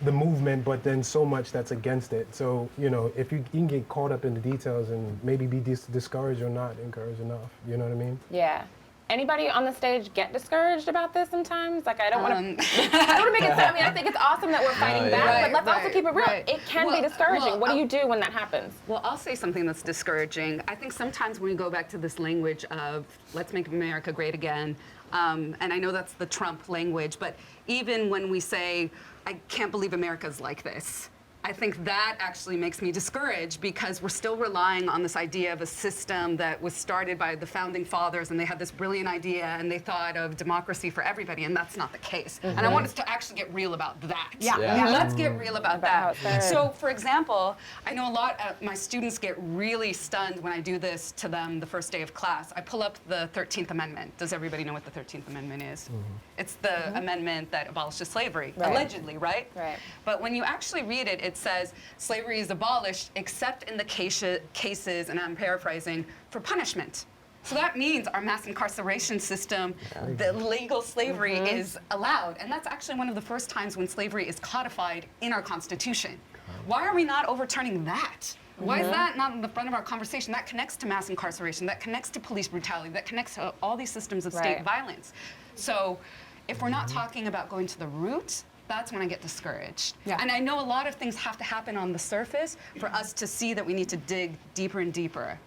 the movement, but then so much that's against it. So you know, if you can get caught up in the details and maybe be discouraged or not encouraged enough. You know what I mean? Yeah. Anybody on the stage get discouraged about this sometimes? Like, I don't want to. I don't want to make it sound. I mean, I think it's awesome that we're fighting back, but let's also keep it real. It can be discouraging. What do you do when that happens? Well, I'll say something that's discouraging. I think sometimes when we go back to this language of let's make America great again, and I know that's the Trump language, but even when we say, I can't believe America's like this, I think that actually makes me discouraged because we're still relying on this idea of a system that was started by the founding fathers, and they had this brilliant idea and they thought of democracy for everybody, and that's not the case. And I want us to actually get real about that. Let's get real about that. So, for example, I know a lot of my students get really stunned when I do this to them the first day of class. I pull up the 13th Amendment. Does everybody know what the 13th Amendment is? It's the amendment that abolishes slavery, allegedly, right? Right. But when you actually read it, it says slavery is abolished except in the cases, and I'm paraphrasing, for punishment. So that means our mass incarceration system, the legal slavery is allowed. And that's actually one of the first times when slavery is codified in our Constitution. Why are we not overturning that? Why is that not in the front of our conversation? That connects to mass incarceration, that connects to police brutality, that connects to all these systems of state violence. So if we're not talking about going to the root, that's when I get discouraged. And I know a lot of things have to happen on the surface for us to see that we need to dig deeper and deeper.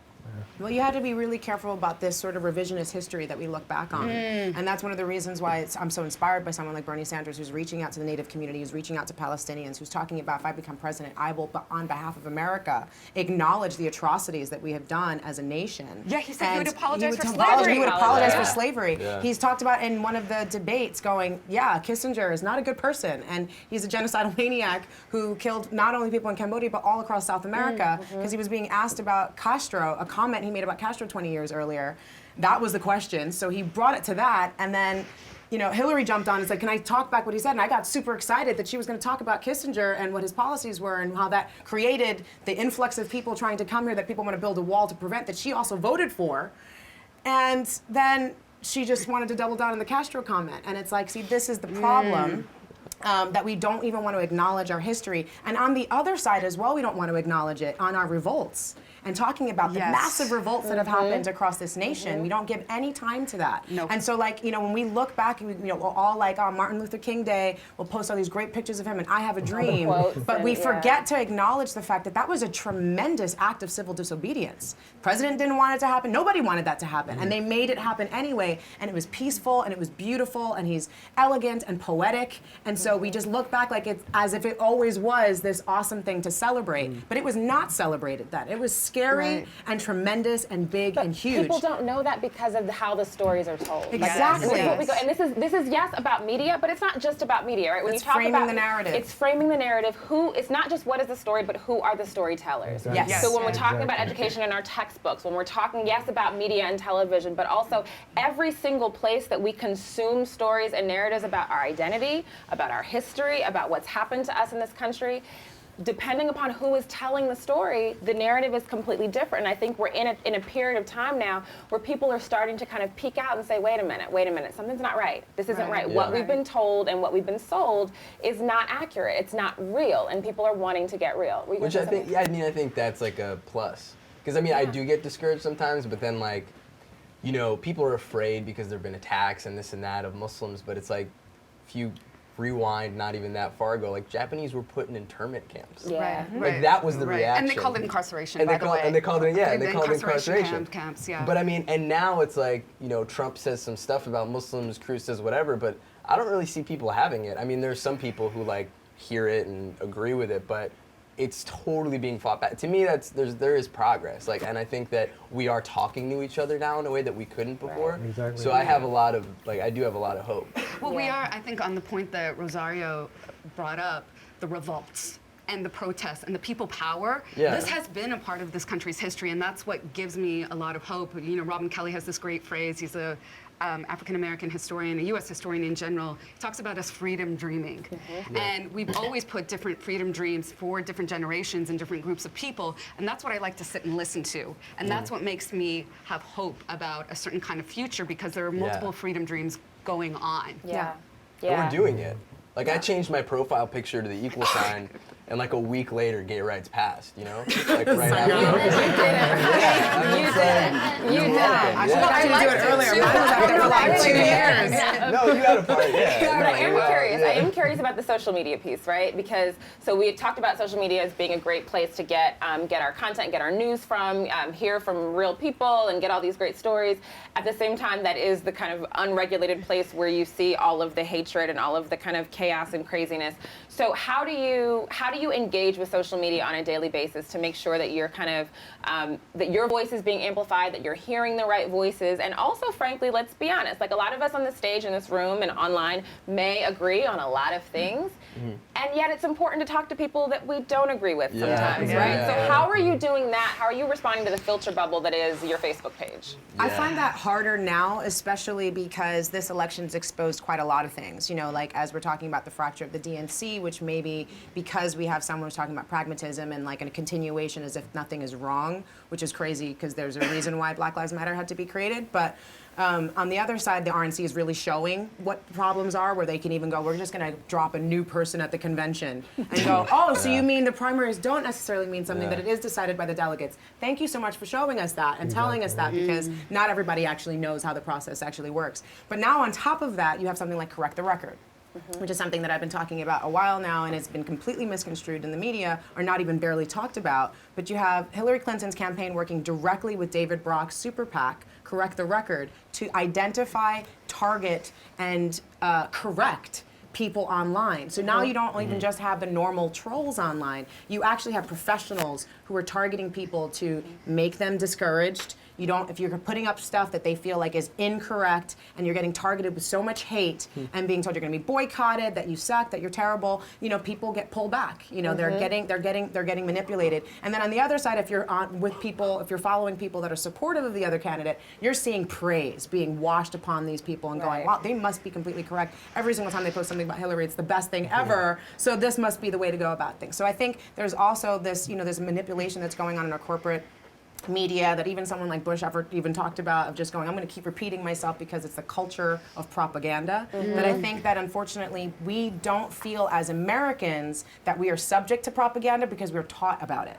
Well, you had to be really careful about this sort of revisionist history that we look back on. And that's one of the reasons why I'm so inspired by someone like Bernie Sanders, who's reaching out to the Native community, who's reaching out to Palestinians, who's talking about, if I become president, I will, on behalf of America, acknowledge the atrocities that we have done as a nation. Yeah, he said he would apologize for slavery. slavery. He would apologize for slavery. He's talked about in one of the debates going, yeah, Kissinger is not a good person, and he's a genocidal maniac who killed not only people in Cambodia, but all across South America, because he was being asked about Castro, a comment he made about Castro 20 years earlier. That was the question, so he brought it to that, and then Hillary jumped on and said, can I talk back what he said? And I got super excited that she was going to talk about Kissinger and what his policies were and how that created the influx of people trying to come here that people want to build a wall to prevent, that she also voted for. And then she just wanted to double down on the Castro comment. And it's like, see, this is the problem. That we don't even want to acknowledge our history. And on the other side as well, we don't want to acknowledge it on our revolts. And talking about the massive revolts that have happened across this nation, we don't give any time to that. And so, like, when we look back, we're all like, oh, Martin Luther King Day, we'll post all these great pictures of him and I have a dream. But we forget to acknowledge the fact that that was a tremendous act of civil disobedience. President didn't want it to happen. Nobody wanted that to happen. And they made it happen anyway. And it was peaceful and it was beautiful and he's elegant and poetic. And so we just look back like it's as if it always was this awesome thing to celebrate. But it was not celebrated then. It was scary and tremendous and big and huge. People don't know that because of how the stories are told. Exactly. And this is yes about media, but it's not just about media, right? When It's you talk framing about the narrative. It's framing the narrative. It's not just what is the story, but who are the storytellers. Exactly. Yes. So when we're talking about education in our textbooks, when we're talking, yes, about media and television, but also every single place that we consume stories and narratives about our identity, about our history, about what's happened to us in this country, depending upon who is telling the story, the narrative is completely different. And I think we're in a period of time now where people are starting to kind of peek out and say, wait a minute, something's not right. This isn't right. What we've been told and what we've been sold is not accurate. It's not real, and people are wanting to get real. Which I think that's like a plus. Because I do get discouraged sometimes, but then like, people are afraid because there've been attacks and this and that of Muslims, but it's like, if you rewind not even that far ago, like Japanese were put in internment camps. Yeah. Like that was the Right. reaction. And they called it incarceration, And by they the called, way. and they called it, yeah, and they The called it incarceration. camps, yeah. But I mean, and now it's like, you know, Trump says some stuff about Muslims, Cruz says whatever, but I don't really see people having it. I mean, there's some people who like hear it and agree with it, but it's totally being fought back. To me, there is progress. Like, and I think that we are talking to each other now in a way that we couldn't before. Exactly. So I have a lot of, like, I do have a lot of hope. Well, we are, I think, on the point that Rosario brought up, the revolts and the protests and the people power. Yeah. This has been a part of this country's history, and that's what gives me a lot of hope. You know, Robin Kelly has this great phrase. He's a African-American historian, a U.S. historian in general. He talks about us freedom dreaming. And we've always put different freedom dreams for different generations and different groups of people, and that's what I like to sit and listen to. And that's what makes me have hope about a certain kind of future, because there are multiple freedom dreams going on. Yeah. And Yeah. we're doing it. Like, I changed my profile picture to the equal sign, and like a week later, gay rights passed, you know? Like, right after. You did. I should have got you to do it earlier. Mine was out there for like 2 years. No, you had a part, yeah. But I am No, curious. yeah. I am curious about the social media piece, right? Because so we had talked about social media as being a great place to get our content, get our news from, hear from real people, and get all these great stories. At the same time, that is the kind of unregulated place where you see all of the hatred and all of the kind of chaos and craziness. So how do you engage with social media on a daily basis to make sure that you're kind of that your voice is being amplified, that you're hearing the right voices, and also, frankly, let's be honest, like a lot of us on the stage in this room and online may agree on a lot of things, and yet it's important to talk to people that we don't agree with sometimes, right? Yeah. So how are you doing that? How are you responding to the filter bubble that is your Facebook page? I find that harder now, especially because this election's exposed quite a lot of things. You know, like as we're talking about the fracture of the DNC, which maybe because we have someone who's talking about pragmatism and like a continuation as if nothing is wrong, which is crazy because there's a reason why Black Lives Matter had to be created. But on the other side, the RNC is really showing what problems are, where they can even go, we're just going to drop a new person at the convention and go, oh, so you mean the primaries don't necessarily mean something, that it is decided by the delegates. Thank you so much for showing us that and telling us that, because not everybody actually knows how the process actually works. But now on top of that, you have something like Correct the Record, which is something that I've been talking about a while now, and it's been completely misconstrued in the media or not even barely talked about. But you have Hillary Clinton's campaign working directly with David Brock's super PAC, Correct the Record, to identify, target, and correct people online. So now you don't even just have the normal trolls online. You actually have professionals who are targeting people to make them discouraged. You don't, if you're putting up stuff that they feel like is incorrect and you're getting targeted with so much hate and being told you're going to be boycotted, that you suck, that you're terrible, you know, people get pulled back. You know, they're getting manipulated. And then on the other side, if you're on with people, if you're following people that are supportive of the other candidate, you're seeing praise being washed upon these people and going, wow, they must be completely correct. Every single time they post something about Hillary, it's the best thing ever. So this must be the way to go about things. So I think there's also this, you know, there's manipulation that's going on in our corporate media that even someone like Bush ever even talked about, of just going, I'm going to keep repeating myself because it's the culture of propaganda. But I think that unfortunately we don't feel as Americans that we are subject to propaganda because we're taught about it,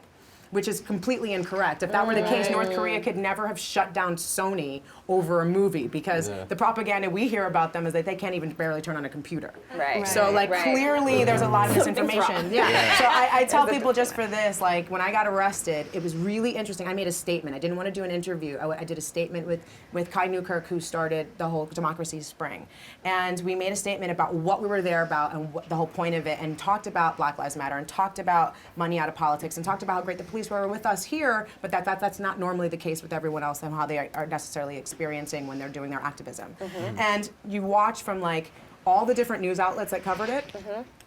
which is completely incorrect. If that were the case, North Korea could never have shut down Sony over a movie, because the propaganda we hear about them is that they can't even barely turn on a computer. Right. So like clearly there's a lot of misinformation. So I tell people just for this, like when I got arrested, it was really interesting. I made a statement. I didn't want to do an interview. I did a statement with Kai Newkirk, who started the whole Democracy Spring. And we made a statement about what we were there about and what the whole point of it, and talked about Black Lives Matter and talked about money out of politics and talked about how great the police were with us here, but that's not normally the case with everyone else and how they are necessarily experiencing when they're doing their activism. And you watch from like all the different news outlets that covered it,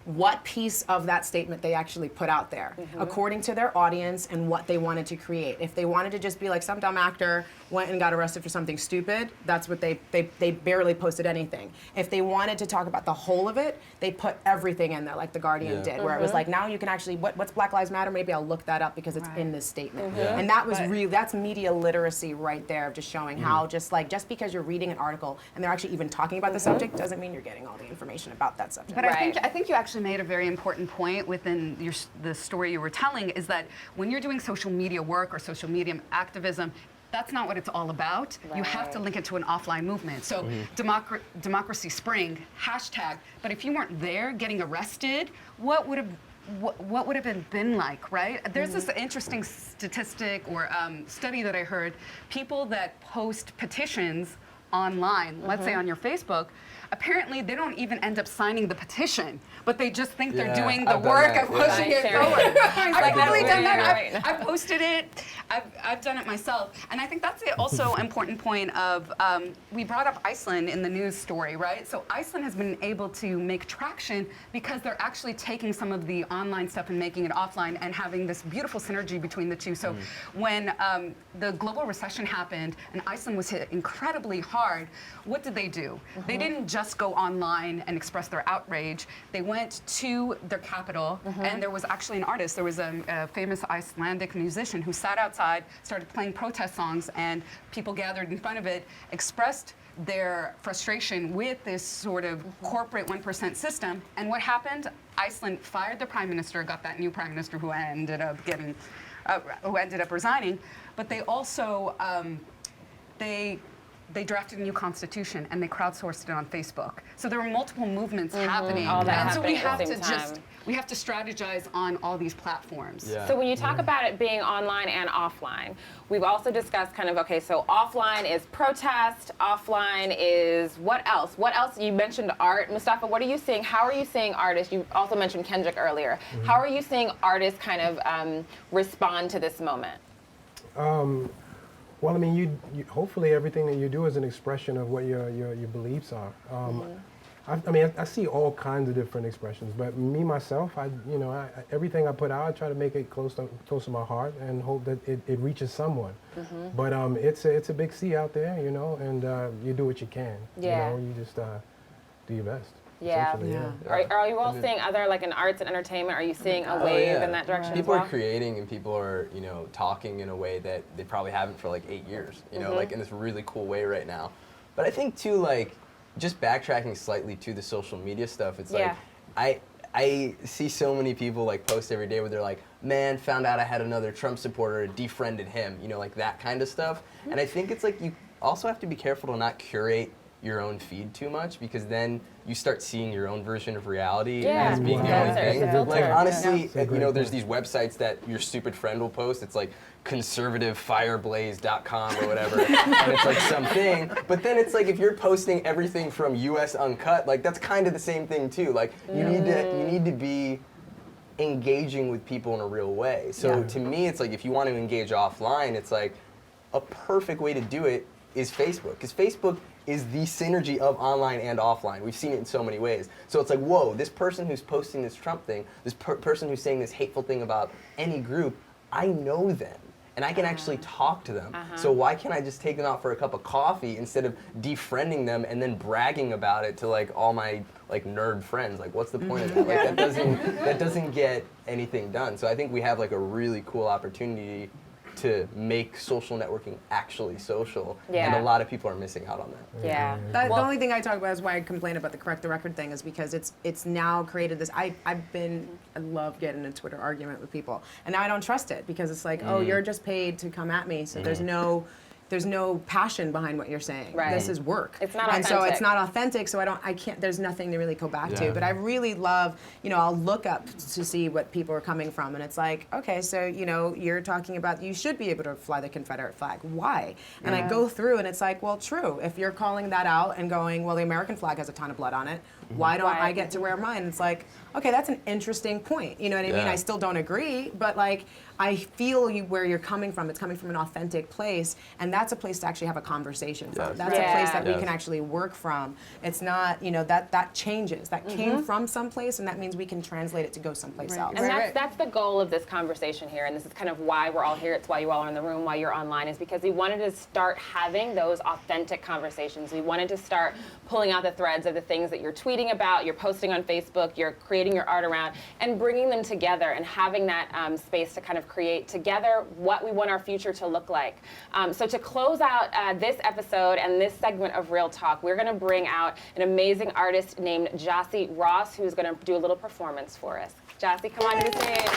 what piece of that statement they actually put out there, according to their audience and what they wanted to create. If they wanted to just be like some dumb actor went and got arrested for something stupid, that's what they barely posted anything. If they wanted to talk about the whole of it, they put everything in there, like The Guardian did, where it was like, now you can actually, what's Black Lives Matter? Maybe I'll look that up because it's in this statement. And that was really, that's media literacy right there, of just showing how just because you're reading an article and they're actually even talking about the subject doesn't mean you're getting all the information about that subject. But I think you actually made a very important point within the story you were telling, is that when you're doing social media work or social media activism, that's not what it's all about. You have to link it to an offline movement. So Democracy Spring, hashtag, but if you weren't there getting arrested, what would have been like, right? There's this interesting statistic or study that I heard. People that post petitions online, let's say on your Facebook, apparently they don't even end up signing the petition, but they just think they're doing the I've done work that, of pushing it Sharing forward. it. I've really done that. Right. I've posted it. I've done it myself. And I think that's also an important point of, we brought up Iceland in the news story, right? So Iceland has been able to make traction because they're actually taking some of the online stuff and making it offline and having this beautiful synergy between the two. So when the global recession happened and Iceland was hit incredibly hard, what did they do? They didn't just go online and express their outrage. They went to their capital, and there was actually an artist. There was a famous Icelandic musician who sat outside, started playing protest songs, and people gathered in front of it, expressed their frustration with this sort of corporate 1% system. And what happened? Iceland fired their prime minister, got that new prime minister who ended up resigning. But they also they drafted a new constitution and they crowdsourced it on Facebook. So there were multiple movements happening. All that and so we happening have at the to same time. we have to strategize on all these platforms. Yeah. So when you talk about it being online and offline, we've also discussed kind of, okay, so offline is protest, offline is what else? What else? You mentioned art. Mustafa, what are you seeing? How are you seeing artists? You also mentioned Kendrick earlier. How are you seeing artists kind of respond to this moment? Well, I mean, you hopefully everything that you do is an expression of what your beliefs are. I mean, I see all kinds of different expressions, but me myself, everything I put out, I try to make it close to my heart and hope that it reaches someone. But it's a big sea out there, and you do what you can. Yeah. You just do your best. Yeah. essentially, Are you all seeing other, like in arts and entertainment, are you seeing a wave in that direction People as well? are creating and people are, talking in a way that they probably haven't for like 8 years, like in this really cool way right now. But I think too, like, just backtracking slightly to the social media stuff, it's like, I see so many people like post every day where they're like, man, found out I had another Trump supporter, defriended him, like that kind of stuff. And I think it's like, you also have to be careful to not curate your own feed too much, because then you start seeing your own version of reality as being the only It's a thing. filter. Like honestly, Yeah. there's these websites that your stupid friend will post. It's like conservativefireblaze.com or whatever, and it's like something. But then it's like if you're posting everything from US Uncut, like that's kind of the same thing too. Like you need to be engaging with people in a real way. So to me, it's like if you want to engage offline, it's like a perfect way to do it is Facebook, because Facebook is the synergy of online and offline. We've seen it in so many ways. So it's like, whoa, this person who's posting this Trump thing, this person who's saying this hateful thing about any group, I know them. And I can actually talk to them. So why can't I just take them out for a cup of coffee instead of defriending them and then bragging about it to like all my like nerd friends? Like, what's the point of that? Like, that doesn't get anything done. So I think we have like a really cool opportunity to make social networking actually social, and a lot of people are missing out on that. Yeah. The only thing I talk about is why I complain about the correct the record thing is because it's now created this. I love getting in a Twitter argument with people, and now I don't trust it because it's like, oh, you're just paid to come at me, so there's no passion behind what you're saying. Right. This is work. It's not and so authentic. it's not authentic. So I can't. There's nothing to really go back to. Yeah. But I really love. I'll look up to see what people are coming from, and it's like, okay, so you're talking about you should be able to fly the Confederate flag. Why? And I go through, and it's like, well, true. If you're calling that out and going, well, the American flag has a ton of blood on it. Why don't I get to wear mine? It's like, okay, that's an interesting point. You know what I mean? Yeah. I still don't agree, but like, I feel where you're coming from. It's coming from an authentic place, and that's a place to actually have a conversation from. Yes. That's a place that we Yes. can actually work from. It's not, that changes. That came from someplace, and that means we can translate it to go someplace else. And that's the goal of this conversation here, and this is kind of why we're all here. It's why you all are in the room, why you're online, is because we wanted to start having those authentic conversations. We wanted to start pulling out the threads of the things that you're tweeting about, you're posting on Facebook, you're creating your art around, and bringing them together and having that space to kind of create together what we want our future to look like. So to close out this episode and this segment of Real Talk, we're going to bring out an amazing artist named Jossie Ross, who's going to do a little performance for us. Jossie, come on to the stage.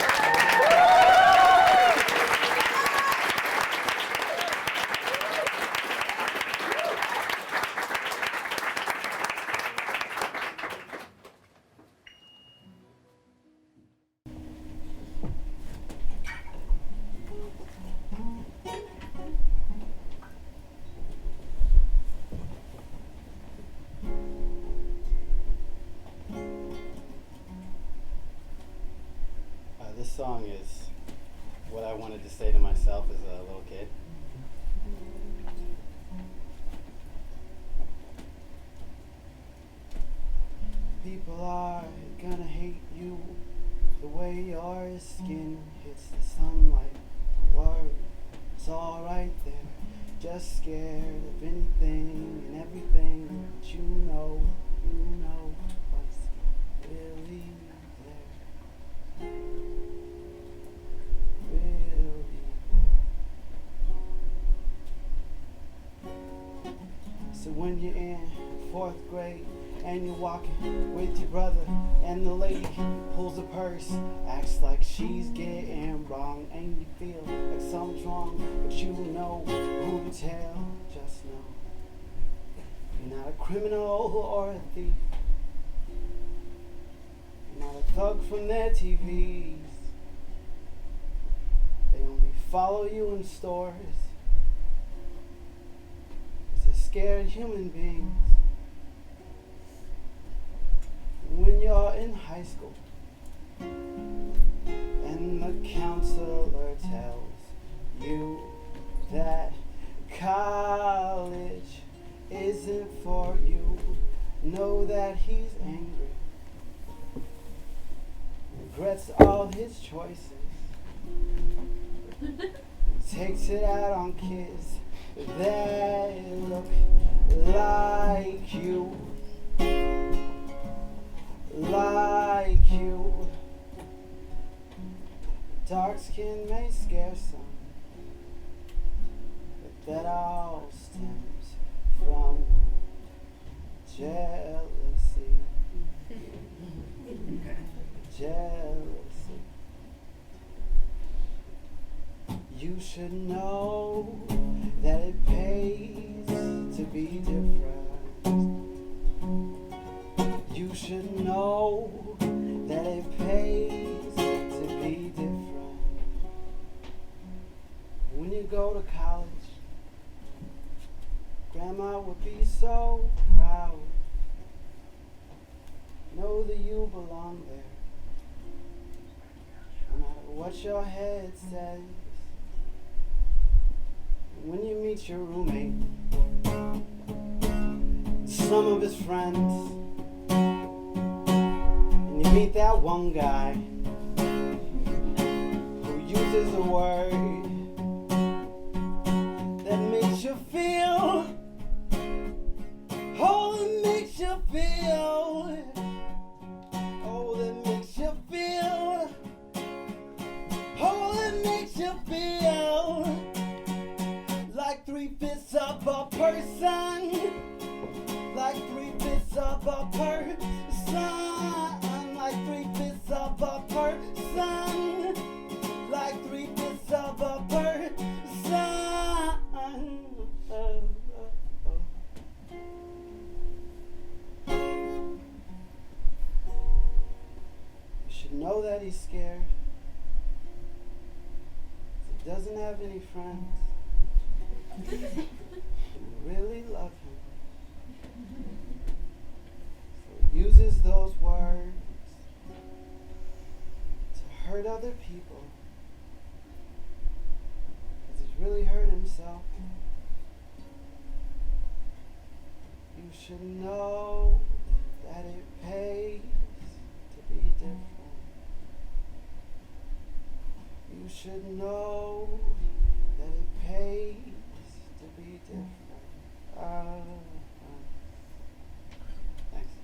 song is what I wanted to say to myself as a little kid. People are gonna hate you the way your skin hits the sunlight. Don't worry, it's all right there. Just scared of anything and everything that you know what's really there. Really there. So when you're in 4th grade and you're walking with your brother and the lady pulls a purse, acts like she's getting wrong, and you feel like something's wrong, but you know who to tell. Just know you're not a criminal or a thief. You're not a thug from their TVs. They only follow you in stores. 'Cause they're scared human beings. When you're in high school and the counselor tells you that college isn't for you, know that he's angry, regrets all his choices, takes it out on kids that look like you. Like you. Dark skin may scare some, but that all stems from jealousy. Jealousy. You should know that it pays to be different. You should know that it pays to be different. When you go to college, Grandma would be so proud. Know that you belong there, no matter what your head says. When you meet your roommate, some of his friends, you meet that one guy who uses a word that makes you feel, oh, it makes you feel, oh, that makes you feel, oh, it makes you feel like 3/5 of a person, like 3/5 of a person. Like 3/5 of a person, like 3/5 of a person. You should know that he's scared. He doesn't have any friends who really love him. So he uses those words hurt other people, because he's really hurt himself. You should know that it pays to be different. You should know that it pays to be different. Thanks.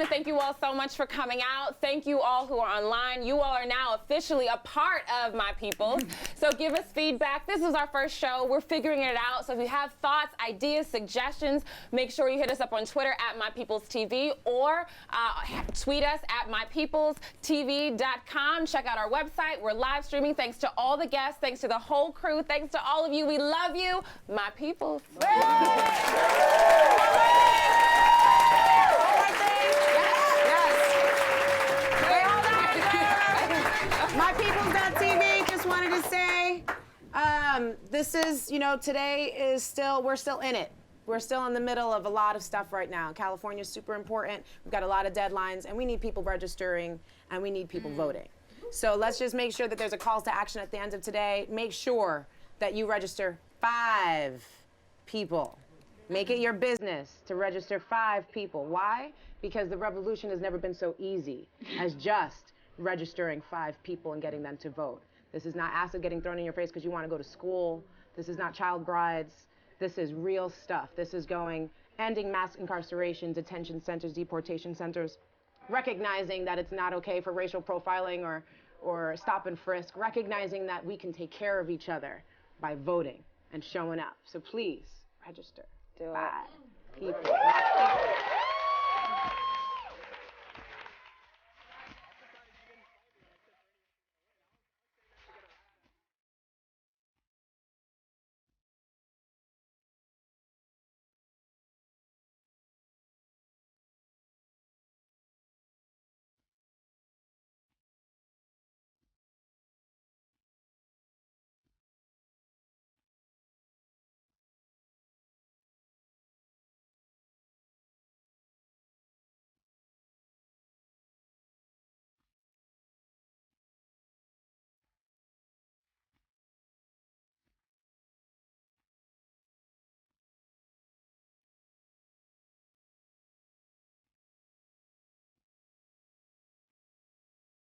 Thank you all so much for coming out. Thank you all who are online. You all are now officially a part of My Peoples. So give us feedback. This is our first show. We're figuring it out. So if you have thoughts, ideas, suggestions, make sure you hit us up on Twitter at MyPeoplesTV or tweet us at MyPeoplesTV.com. Check out our website. We're live streaming. Thanks to all the guests. Thanks to the whole crew. Thanks to all of you. We love you. My Peoples. Yes. this is, you know, today is still, we're still in it. We're still in the middle of a lot of stuff right now. California's super important. We've got a lot of deadlines, and we need people registering, and we need people voting. So let's just make sure that there's a call to action at the end of today. Make sure that you register 5 people. Make it your business to register 5 people. Why? Because the revolution has never been so easy as just registering 5 people and getting them to vote. This is not acid getting thrown in your face because you want to go to school. This is not child brides. This is real stuff. This is ending mass incarceration, detention centers, deportation centers, recognizing that it's not okay for racial profiling or stop and frisk, recognizing that we can take care of each other by voting and showing up. So please register. 5 people.